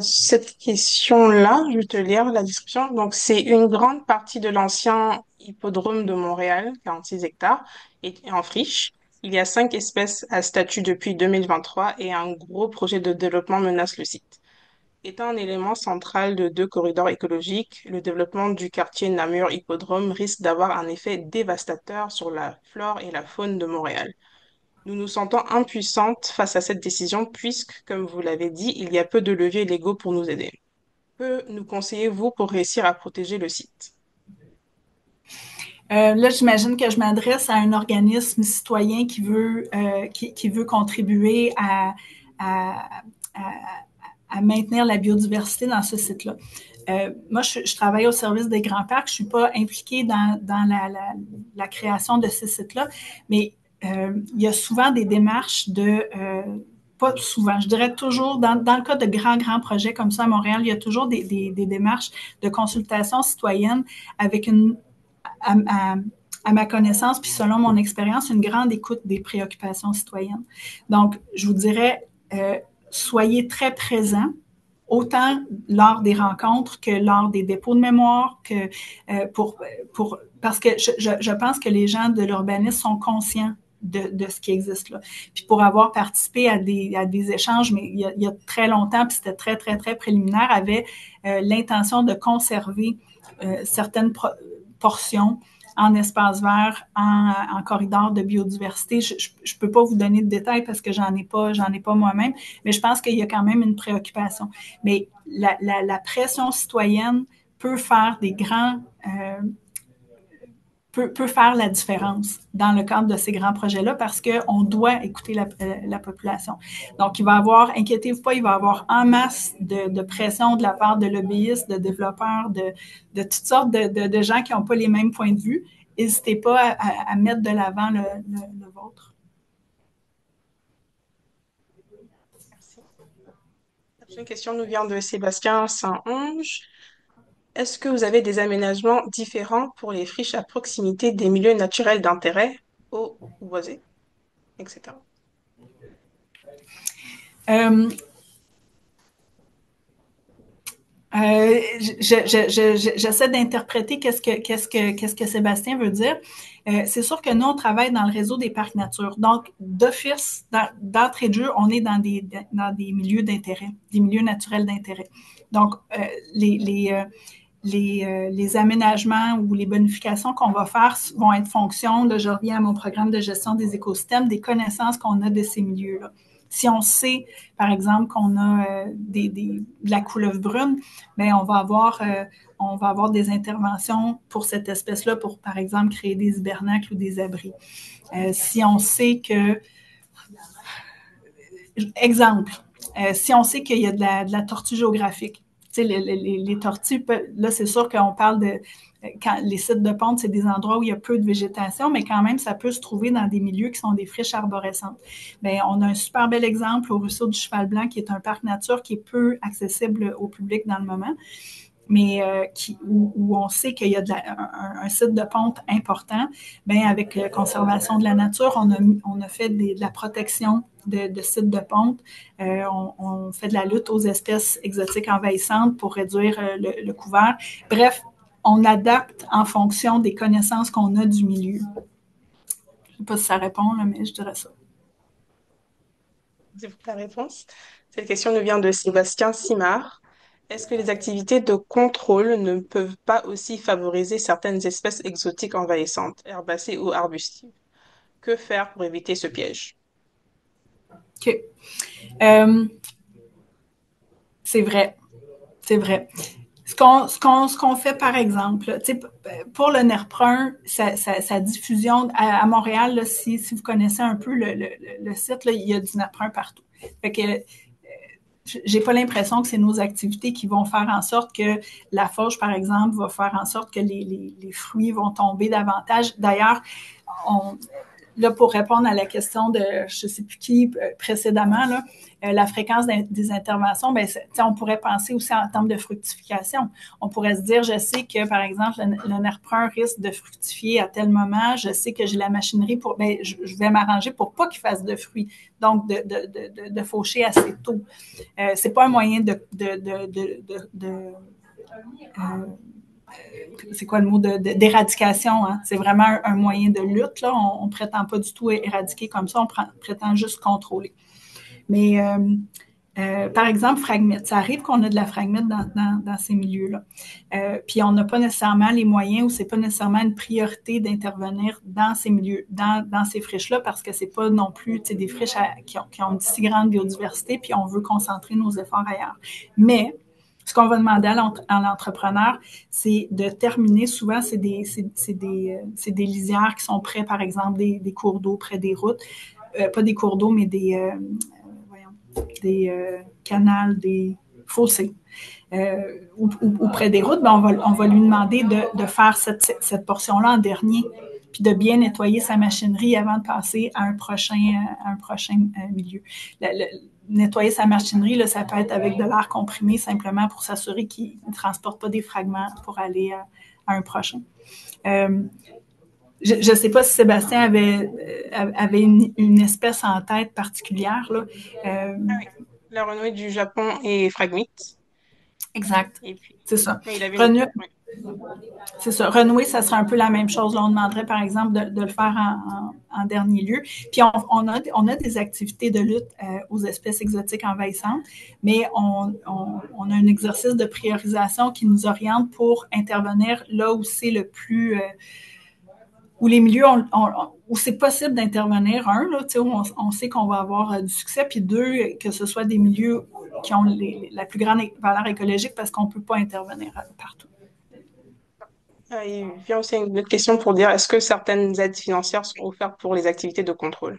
Cette question-là, je vais te lire la description. Donc, c'est une grande partie de l'ancien hippodrome de Montréal, 46 hectares, et en friche. Il y a 5 espèces à statut depuis 2023 et un gros projet de développement menace le site. Étant un élément central de 2 corridors écologiques, le développement du quartier Namur Hippodrome risque d'avoir un effet dévastateur sur la flore et la faune de Montréal. Nous nous sentons impuissantes face à cette décision puisque, comme vous l'avez dit, il y a peu de leviers légaux pour nous aider. Que nous conseillez-vous pour réussir à protéger le site? Là, j'imagine que je m'adresse à un organisme citoyen qui veut contribuer à maintenir la biodiversité dans ce site-là. Moi, je travaille au service des grands parcs. Je ne suis pas impliquée dans la création de ces sites-là, mais il y a souvent des démarches pas souvent, je dirais toujours, dans le cas de grands projets comme ça à Montréal, il y a toujours des démarches de consultation citoyenne avec à ma connaissance, puis selon mon expérience, une grande écoute des préoccupations citoyennes. Donc, je vous dirais, soyez très présents, autant lors des rencontres que lors des dépôts de mémoire, que parce que je pense que les gens de l'urbanisme sont conscients de ce qui existe là. Puis pour avoir participé à des échanges, mais il y a très longtemps, puis c'était très, très, très préliminaire, avait l'intention de conserver certaines portions en espace vert, en corridor de biodiversité. Je ne peux pas vous donner de détails parce que j'en ai pas moi-même, mais je pense qu'il y a quand même une préoccupation. Mais la pression citoyenne peut faire peut faire la différence dans le cadre de ces grands projets-là parce qu'on doit écouter la population. Donc, il va y avoir, inquiétez-vous pas, il va y avoir en masse de pression de la part de lobbyistes, de développeurs, de toutes sortes de gens qui n'ont pas les mêmes points de vue. N'hésitez pas à mettre de l'avant le vôtre. Merci. La prochaine question nous vient de Sébastien Saint-Onge. Est-ce que vous avez des aménagements différents pour les friches à proximité des milieux naturels d'intérêt, eau ou boisés, etc.? J'essaie d'interpréter qu'est-ce que Sébastien veut dire. C'est sûr que nous, on travaille dans le réseau des parcs nature. Donc, d'office, d'entrée de jeu, on est dans des milieux d'intérêt, des milieux naturels d'intérêt. Donc, les aménagements ou les bonifications qu'on va faire vont être fonction, là, je reviens à mon programme de gestion des écosystèmes, des connaissances qu'on a de ces milieux-là. Si on sait, par exemple, qu'on a de la couleuvre brune, ben on va avoir des interventions pour cette espèce-là pour, par exemple, créer des hibernacles ou des abris. Si on sait que, exemple, si on sait qu'il y a de la tortue géographique, tu sais, les tortues, là, c'est sûr qu'on parle de quand les sites de ponte, c'est des endroits où il y a peu de végétation, mais quand même, ça peut se trouver dans des milieux qui sont des friches arborescentes. Bien, on a un super bel exemple au ruisseau du Cheval Blanc, qui est un parc nature qui est peu accessible au public dans le moment, mais où on sait qu'il y a un site de ponte important. Bien, avec la conservation de la nature, on a fait de la protection de sites de ponte. On fait de la lutte aux espèces exotiques envahissantes pour réduire le couvert. Bref, on adapte en fonction des connaissances qu'on a du milieu. Je ne sais pas si ça répond, là, mais je dirais ça. C'est pour ta réponse. Cette question nous vient de Sébastien Simard. Est-ce que les activités de contrôle ne peuvent pas aussi favoriser certaines espèces exotiques envahissantes, herbacées ou arbustives? Que faire pour éviter ce piège? OK. Euh, c'est vrai. C'est vrai. Ce qu'on fait, par exemple, pour le nerf brun, sa diffusion à Montréal, là, si vous connaissez un peu le site, là, il y a du nerf brun partout. Fait que j'ai pas l'impression que c'est nos activités qui vont faire en sorte que la fauche, par exemple, va faire en sorte que les fruits vont tomber davantage. D'ailleurs, on, là, pour répondre à la question de je ne sais plus qui précédemment, là, la fréquence des interventions, ben, on pourrait penser aussi en termes de fructification. On pourrait se dire, je sais que, par exemple, le nerf brun risque de fructifier à tel moment, je sais que j'ai la machinerie pour, ben, je vais m'arranger pour pas qu'il fasse de fruits, donc de faucher assez tôt. C'est pas un moyen c'est quoi le mot d'éradication, hein? C'est vraiment un moyen de lutte, là. On prétend pas du tout éradiquer comme ça, on prétend juste contrôler. Mais par exemple, fragmite. Ça arrive qu'on a de la fragmite dans ces milieux-là. Puis on n'a pas nécessairement les moyens ou c'est pas nécessairement une priorité d'intervenir dans ces milieux, dans ces friches-là, parce que c'est pas non plus des friches qui ont une si grande biodiversité, puis on veut concentrer nos efforts ailleurs. Mais ce qu'on va demander à l'entrepreneur, c'est de terminer. Souvent, c'est des lisières qui sont près, par exemple, des cours d'eau près des routes. Pas des cours d'eau, mais des canals, des fossés. Ou près des routes, ben on va lui demander de faire cette portion-là en dernier, puis de bien nettoyer sa machinerie avant de passer à un prochain milieu. Nettoyer sa machinerie, là, ça peut être avec de l'air comprimé simplement pour s'assurer qu'il ne transporte pas des fragments pour aller à un prochain. Je ne sais pas si Sébastien avait une espèce en tête particulière. Là. Ah oui, la renouée du Japon est fragmite. Exact. Et puis, C'est ça. mais il avait une... Renu oui. C'est ça. Renouer, ça serait un peu la même chose. Là, on demanderait, par exemple, de le faire en dernier lieu. Puis, on a des activités de lutte aux espèces exotiques envahissantes, mais on a un exercice de priorisation qui nous oriente pour intervenir là où c'est le plus... où les milieux où c'est possible d'intervenir, là, où on sait qu'on va avoir du succès, puis deux, que ce soit des milieux qui ont la plus grande valeur écologique parce qu'on ne peut pas intervenir partout. Il vient aussi une autre question pour dire, est-ce que certaines aides financières sont offertes pour les activités de contrôle?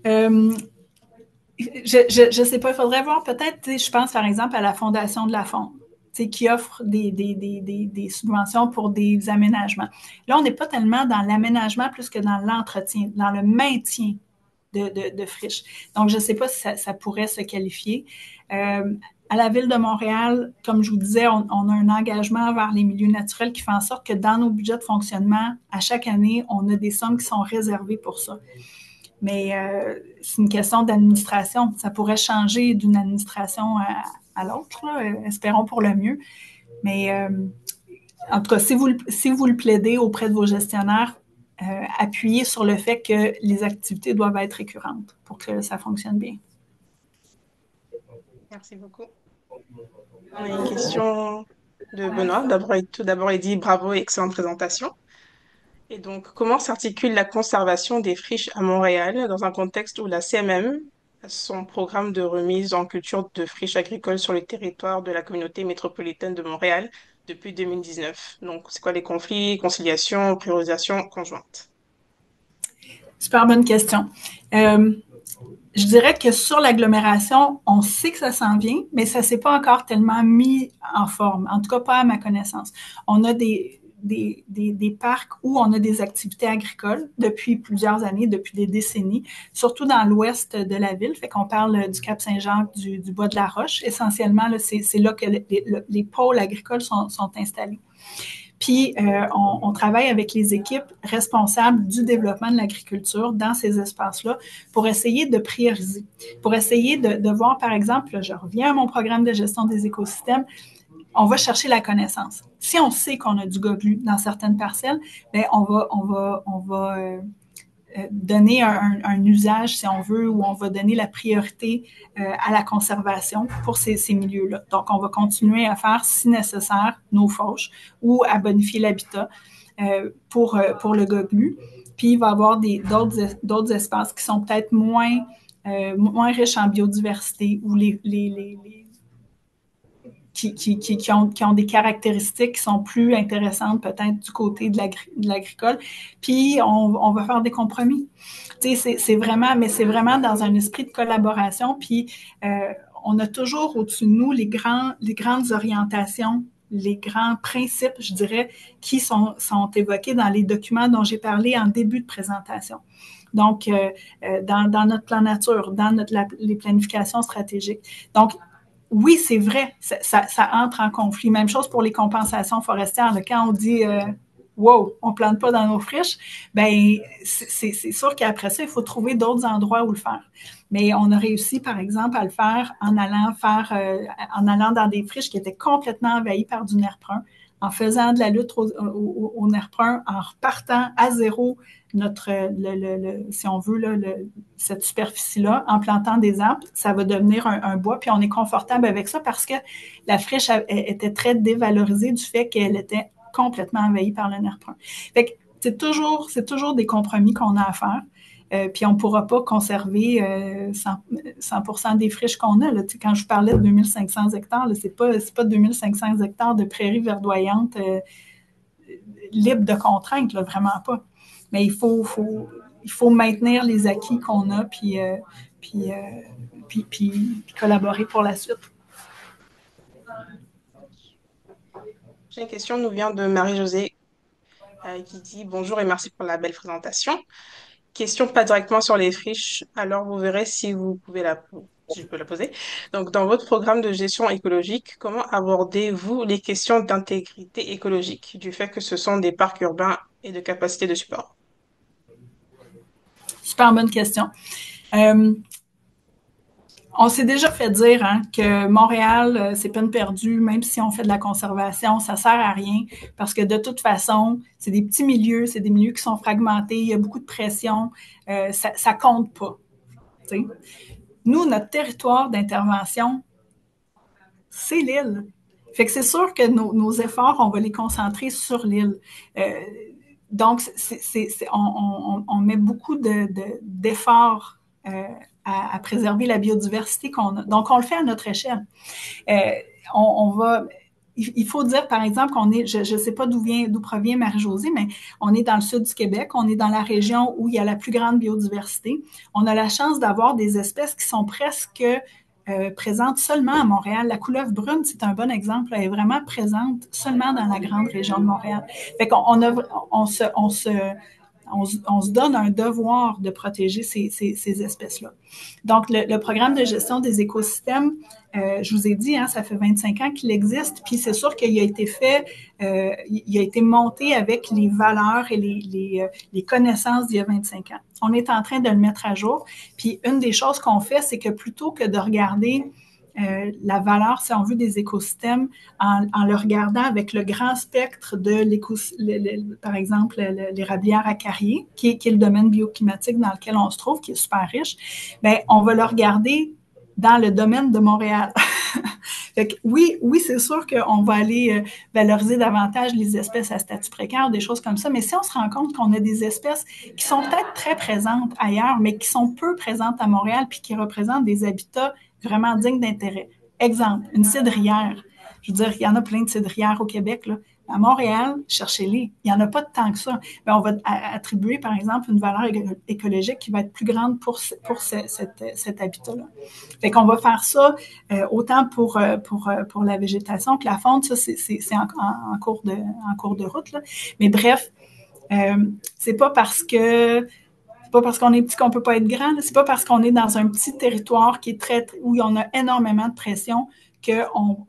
Euh, je sais pas, il faudrait voir peut-être, je pense par exemple à la Fondation de la Fonde, qui offre des subventions pour des aménagements. Là, on n'est pas tellement dans l'aménagement plus que dans l'entretien, dans le maintien de friches. Donc, je ne sais pas si ça pourrait se qualifier. À la Ville de Montréal, comme je vous disais, on a un engagement vers les milieux naturels qui fait en sorte que dans nos budgets de fonctionnement, à chaque année, on a des sommes qui sont réservées pour ça. Mais c'est une question d'administration. Ça pourrait changer d'une administration à l'autre. Espérons pour le mieux. Mais en tout cas, si vous le plaidez auprès de vos gestionnaires, appuyez sur le fait que les activités doivent être récurrentes pour que ça fonctionne bien. Merci beaucoup. On a une question de Benoît. Tout d'abord, il dit bravo, excellente présentation. Et donc, comment s'articule la conservation des friches à Montréal dans un contexte où la CMM a son programme de remise en culture de friches agricoles sur le territoire de la communauté métropolitaine de Montréal depuis 2019? Donc, c'est quoi les conflits, conciliation, priorisation conjointe? Super bonne question. Je dirais que sur l'agglomération, on sait que ça s'en vient, mais ça ne s'est pas encore tellement mis en forme, en tout cas pas à ma connaissance. On a des parcs où on a des activités agricoles depuis plusieurs années, depuis des décennies, surtout dans l'ouest de la ville. Fait qu'on parle du Cap-Saint-Jacques, du Bois-de-la-Roche. Essentiellement, là, c'est là que les pôles agricoles sont installés. Puis, on travaille avec les équipes responsables du développement de l'agriculture dans ces espaces-là pour essayer de prioriser, pour essayer de voir, par exemple, là, je reviens à mon programme de gestion des écosystèmes, on va chercher la connaissance. Si on sait qu'on a du goglu dans certaines parcelles, bien, on va donner un usage, si on veut, ou on va donner la priorité à la conservation pour ces milieux-là. Donc, on va continuer à faire, si nécessaire, nos fauches ou à bonifier l'habitat pour le goglu. Puis, il va y avoir d'autres espaces qui sont peut-être moins riches en biodiversité ou qui ont des caractéristiques qui sont plus intéressantes peut-être du côté de l'agricole. Puis, on va faire des compromis. Tu sais, c'est vraiment, mais c'est vraiment dans un esprit de collaboration. Puis, on a toujours au-dessus de nous les grandes orientations, les grands principes, je dirais, qui sont évoqués dans les documents dont j'ai parlé en début de présentation. Donc, dans notre plan nature, dans les planifications stratégiques. Donc, oui, c'est vrai, ça entre en conflit. Même chose pour les compensations forestières. Là, quand on dit wow, on ne plante pas dans nos friches, ben c'est sûr qu'après ça, il faut trouver d'autres endroits où le faire. Mais on a réussi, par exemple, à le faire en allant dans des friches qui étaient complètement envahies par du nerf brun, en faisant de la lutte au nerf brun, en repartant à zéro si on veut, cette superficie-là, en plantant des arbres, ça va devenir un bois, puis on est confortable avec ça parce que la friche était très dévalorisée du fait qu'elle était complètement envahie par le nerf brun. Fait que c'est toujours des compromis qu'on a à faire. Puis on ne pourra pas conserver 100% des friches qu'on a. Là. Quand je vous parlais de 2500 hectares, ce n'est pas 2500 hectares de prairies verdoyantes libres de contraintes, là, vraiment pas. Mais il faut maintenir les acquis qu'on a, puis collaborer pour la suite. J'ai une question nous vient de Marie-Josée qui dit bonjour et merci pour la belle présentation. Question pas directement sur les friches, alors vous verrez si vous pouvez si je peux la poser. Donc, dans votre programme de gestion écologique, comment abordez-vous les questions d'intégrité écologique, du fait que ce sont des parcs urbains et de capacité de support? Super bonne question. On s'est déjà fait dire que Montréal, c'est peine perdue, même si on fait de la conservation, ça sert à rien parce que de toute façon, c'est des petits milieux, c'est des milieux qui sont fragmentés, il y a beaucoup de pression, ça compte pas. T'sais. Nous, notre territoire d'intervention, c'est l'île. Fait que c'est sûr que nos efforts, on va les concentrer sur l'île. Donc, on met beaucoup d'efforts à préserver la biodiversité qu'on a. Donc, on le fait à notre échelle. Il faut dire, par exemple, qu'on est, je ne sais pas d'où provient Marie-Josée, mais on est dans le sud du Québec, on est dans la région où il y a la plus grande biodiversité. On a la chance d'avoir des espèces qui sont presque présente seulement à Montréal. La couleuvre brune, c'est un bon exemple. Elle est vraiment présente seulement dans la grande région de Montréal. Fait qu'on on se donne un devoir de protéger ces espèces-là. Donc, le programme de gestion des écosystèmes, je vous ai dit, ça fait 25 ans qu'il existe, puis c'est sûr qu'il a été fait, il a été monté avec les valeurs et les connaissances d'il y a 25 ans. On est en train de le mettre à jour, puis une des choses qu'on fait, c'est que plutôt que de regarder la valeur, si on veut, des écosystèmes en le regardant avec le grand spectre de par exemple, l'érablière acariée, qui est le domaine bioclimatique dans lequel on se trouve, qui est super riche, bien, on va le regarder dans le domaine de Montréal. Fait que oui, c'est sûr qu'on va aller valoriser davantage les espèces à statut précaire, des choses comme ça, mais si on se rend compte qu'on a des espèces qui sont peut-être très présentes ailleurs, mais qui sont peu présentes à Montréal, puis qui représentent des habitats vraiment dignes d'intérêt. Exemple, une cidrière. Je veux dire, il y en a plein de cidrières au Québec, là. À Montréal, cherchez-les. Il n'y en a pas tant que ça. Mais on va attribuer, par exemple, une valeur écologique qui va être plus grande pour cet habitat-là. Fait qu'on va faire ça autant pour la végétation que la faune. Ça, c'est en cours de route. Là. Mais bref, c'est pas parce que c'est pas parce qu'on est petit qu'on peut pas être grand. C'est pas parce qu'on est dans un petit territoire qui est où on a énormément de pression qu'on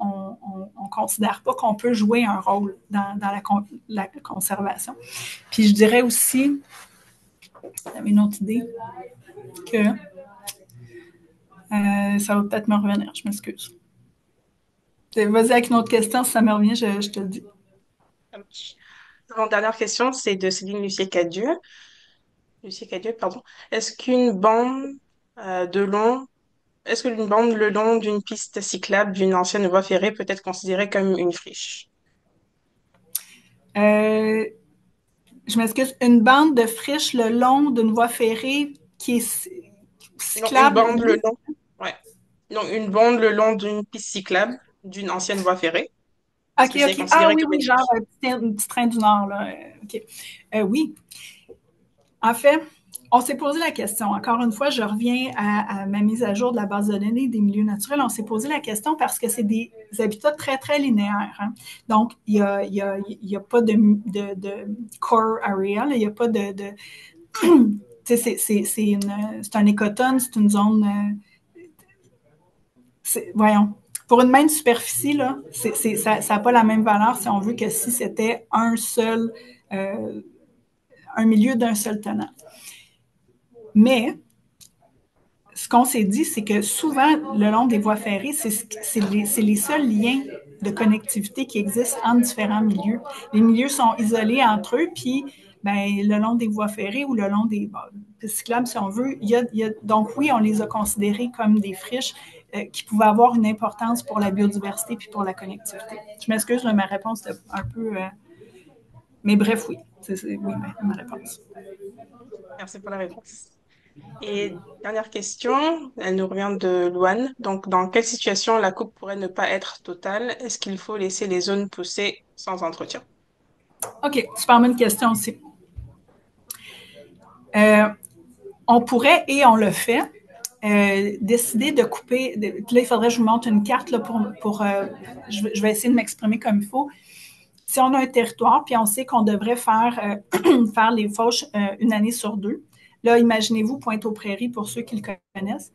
considère pas qu'on peut jouer un rôle dans la conservation. Puis je dirais aussi, j'avais une autre idée, que ça va peut-être me revenir, je m'excuse. Vas-y avec une autre question, si ça me revient, je te le dis. Mon dernière question, c'est de Céline Lucier-Cadieux. Lucier-Cadieux, pardon. Est-ce qu'une bande de long, est-ce qu'une bande le long d'une piste cyclable d'une ancienne voie ferrée peut être considérée comme une friche? Euh, je m'excuse, une bande de friches le long d'une voie ferrée qui est Non, une cyclable, bande le oui. long. Ouais. Non, une bande le long d'une piste cyclable d'une ancienne voie ferrée. Est-ce OK, que c'est OK. Ah considéré oui, comme oui, une genre friche? un petit train du Nord, là. OK. Oui. En fait, on s'est posé la question. Encore une fois, je reviens à ma mise à jour de la base de données des milieux naturels. On s'est posé la question parce que c'est des habitats très, très linéaires. Hein. Donc, il y a pas de core area, là. Il n'y a pas de c'est un écotone, c'est une zone. Voyons. Pour une même superficie, là, ça n'a pas la même valeur si on veut que si c'était un milieu d'un seul tenant. Mais ce qu'on s'est dit, c'est que souvent, le long des voies ferrées, c'est les seuls liens de connectivité qui existent entre différents milieux. Les milieux sont isolés entre eux, puis ben, le long des voies ferrées ou le long des cyclables, si on veut, donc oui, on les a considérés comme des friches qui pouvaient avoir une importance pour la biodiversité puis pour la connectivité. Je m'excuse, ma réponse est un peu... mais bref, oui. Oui, ma réponse. Merci pour la réponse. Et dernière question, elle nous revient de Luan. Donc, dans quelle situation la coupe pourrait ne pas être totale? Est-ce qu'il faut laisser les zones pousser sans entretien? OK, super bonne question aussi. Euh, on pourrait, et on le fait, décider de couper. Là, il faudrait que je vous montre une carte là, je vais essayer de m'exprimer comme il faut. Si on a un territoire, puis on sait qu'on devrait faire les fauches une année sur deux, là, imaginez-vous Pointe-aux-Prairies pour ceux qui le connaissent.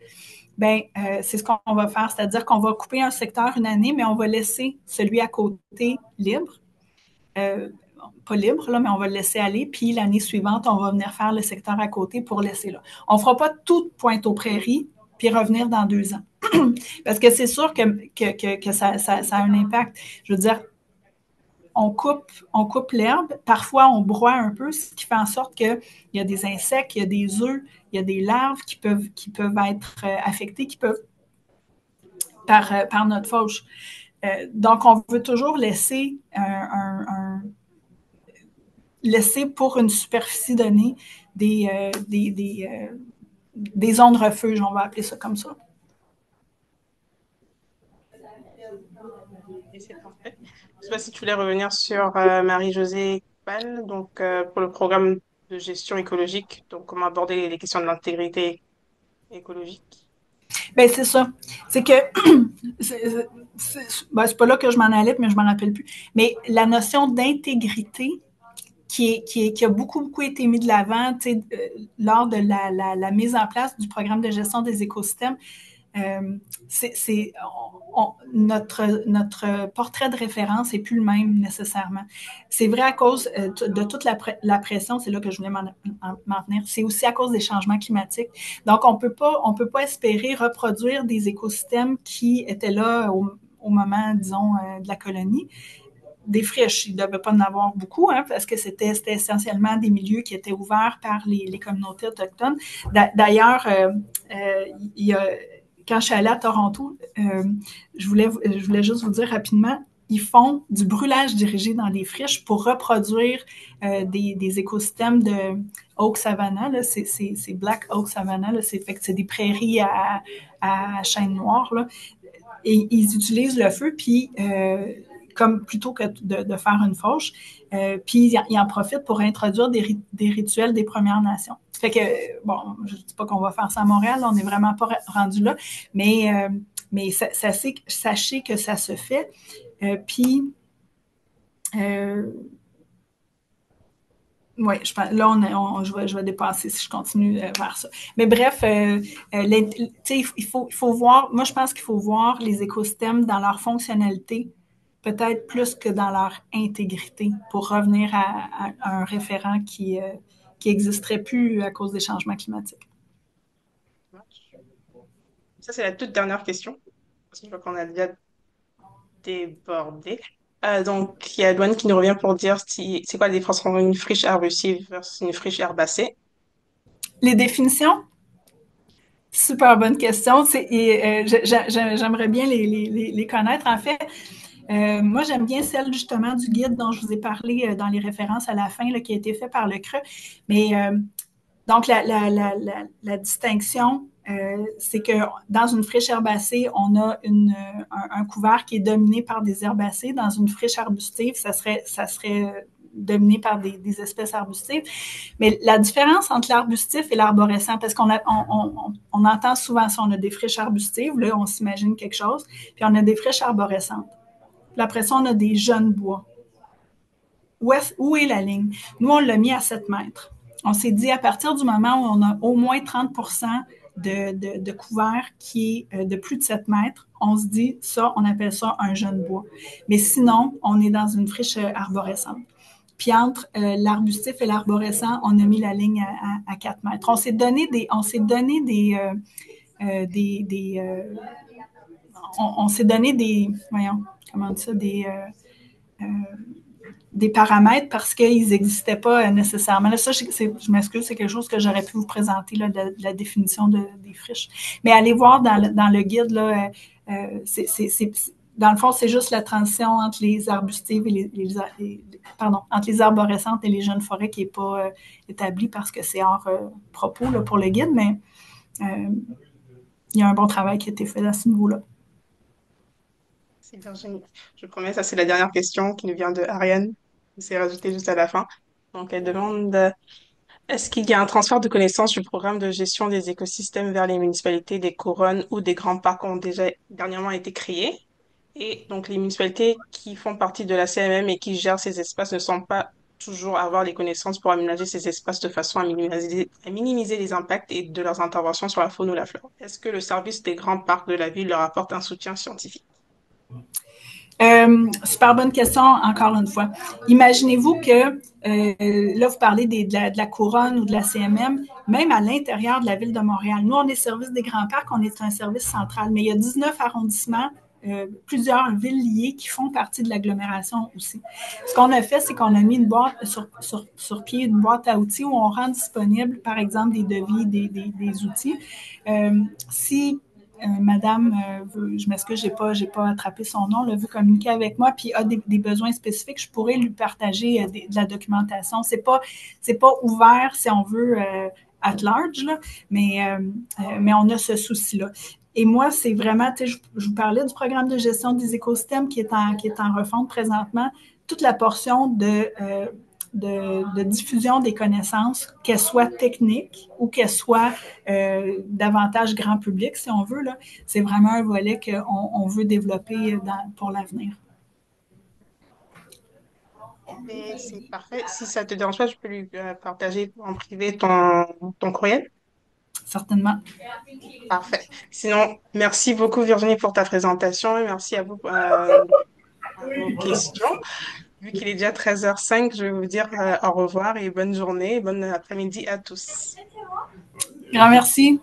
Ben, c'est ce qu'on va faire, c'est-à-dire qu'on va couper un secteur une année, mais on va laisser celui à côté libre. Pas libre, là, mais on va le laisser aller. Puis l'année suivante, on va venir faire le secteur à côté pour laisser là. On ne fera pas toute Pointe-aux-Prairies puis revenir dans 2 ans. Parce que c'est sûr que ça a un impact. Je veux dire, on coupe l'herbe, parfois on broie un peu, ce qui fait en sorte qu'il y a des insectes, il y a des œufs, il y a des larves qui peuvent être affectées, qui peuvent par notre fauche. Donc, on veut toujours laisser pour une superficie donnée des zones refuge, on va appeler ça comme ça. Et c'est parfait. Je ne sais pas si tu voulais revenir sur Marie-Josée Pal, donc pour le programme de gestion écologique, donc comment aborder les questions de l'intégrité écologique. Ben c'est ça. C'est que c'est pas là que je m'en allais, mais je m'en rappelle plus. Mais la notion d'intégrité qui a beaucoup été mis de l'avant lors de la mise en place du programme de gestion des écosystèmes. Notre portrait de référence n'est plus le même nécessairement. C'est vrai à cause de toute la pression, c'est là que je voulais m'en tenir, c'est aussi à cause des changements climatiques. Donc, on peut pas espérer reproduire des écosystèmes qui étaient là au moment, disons, de la colonie. Des friches, il ne devait pas en avoir beaucoup, hein, parce que c'était essentiellement des milieux qui étaient ouverts par les communautés autochtones. D'ailleurs, il y a quand je suis allée à Toronto, je voulais juste vous dire rapidement, ils font du brûlage dirigé dans des friches pour reproduire des écosystèmes de oak savanna. C'est Black Oak Savanna. Fait que c'est des prairies à chêne noir. Là. Et ils utilisent le feu, puis comme plutôt que de faire une fauche, puis ils en profitent pour introduire des rituels des Premières Nations. Fait que, bon, je ne dis pas qu'on va faire ça à Montréal, on n'est vraiment pas rendu là, mais sachez que ça se fait. Puis, oui, là, je vais dépasser si je continue vers ça. Mais bref, il faut voir, moi je pense qu'il faut voir les écosystèmes dans leur fonctionnalité, peut-être plus que dans leur intégrité, pour revenir à un référent qui existerait plus à cause des changements climatiques. Ça, c'est la toute dernière question. Je vois qu'on a déjà débordé. Donc, il y a Douane qui nous revient pour dire si, c'est quoi la différence entre une friche arbustive versus une friche herbacée. Les définitions? Super bonne question. J'aimerais bien les connaître. En fait, moi, j'aime bien celle justement du guide dont je vous ai parlé dans les références à la fin, là, qui a été fait par le CRE. Mais donc, la distinction, c'est que dans une friche herbacée, on a un couvert qui est dominé par des herbacées. Dans une friche arbustive, ça serait dominé par des espèces arbustives. Mais la différence entre l'arbustif et l'arborescent, parce on entend souvent ça, on a des friches arbustives, là, on s'imagine quelque chose, puis on a des friches arborescentes. Puis après ça, on a des jeunes bois. Où est la ligne? Nous, on l'a mis à 7 mètres. On s'est dit, à partir du moment où on a au moins 30 de couvert qui est de plus de 7 mètres, on se dit, ça, on appelle ça un jeune bois. Mais sinon, on est dans une friche arborescente. Puis entre l'arbustif et l'arborescent, on a mis la ligne à 4 mètres. On s'est donné des on s'est donné des voyons, comment dire ça, des paramètres parce qu'ils n'existaient pas nécessairement. Là, ça, je m'excuse, c'est quelque chose que j'aurais pu vous présenter, là, de la définition des friches. Mais allez voir dans le guide, là, dans le fond, c'est juste la transition entre les arbustives et entre les arborescentes et les jeunes forêts qui n'est pas établie parce que c'est hors propos là, pour le guide, mais il y a un bon travail qui a été fait à ce niveau-là. C'est Virginie. Je promets, ça c'est la dernière question qui nous vient de Ariane. C'est rajouté juste à la fin. Donc elle demande est-ce qu'il y a un transfert de connaissances du programme de gestion des écosystèmes vers les municipalités, des couronnes ou des grands parcs ont déjà dernièrement été créés? Et donc les municipalités qui font partie de la CMM et qui gèrent ces espaces ne semblent pas toujours avoir les connaissances pour aménager ces espaces de façon à minimiser les impacts et de leurs interventions sur la faune ou la flore. Est-ce que le service des grands parcs de la ville leur apporte un soutien scientifique? Super bonne question, encore une fois. Imaginez-vous que, là, vous parlez de la couronne ou de la CMM, même à l'intérieur de la ville de Montréal. Nous, on est service des grands parcs, on est un service central, mais il y a 19 arrondissements, plusieurs villes liées qui font partie de l'agglomération aussi. Ce qu'on a fait, c'est qu'on a mis une boîte sur pied, une boîte à outils où on rend disponible, par exemple, des devis, des outils. Si madame, je m'excuse, j'ai pas attrapé son nom, là, veut communiquer avec moi, puis a des besoins spécifiques, je pourrais lui partager de la documentation. C'est pas ouvert, si on veut, at large, là, mais on a ce souci-là. Et moi, c'est vraiment, tu sais, je vous parlais du programme de gestion des écosystèmes qui est en refonte présentement. Toute la portion de diffusion des connaissances, qu'elles soient techniques ou qu'elles soient davantage grand public, si on veut, là, c'est vraiment un volet qu'on veut développer pour l'avenir. Et c'est parfait. Si ça te dérange pas, je peux lui partager en privé ton courriel. Certainement. Parfait. Sinon, merci beaucoup Virginie pour ta présentation et merci à vous pour vos questions. Vu qu'il est déjà 13h05, je vais vous dire au revoir et bonne journée et bon après-midi à tous. Grand merci.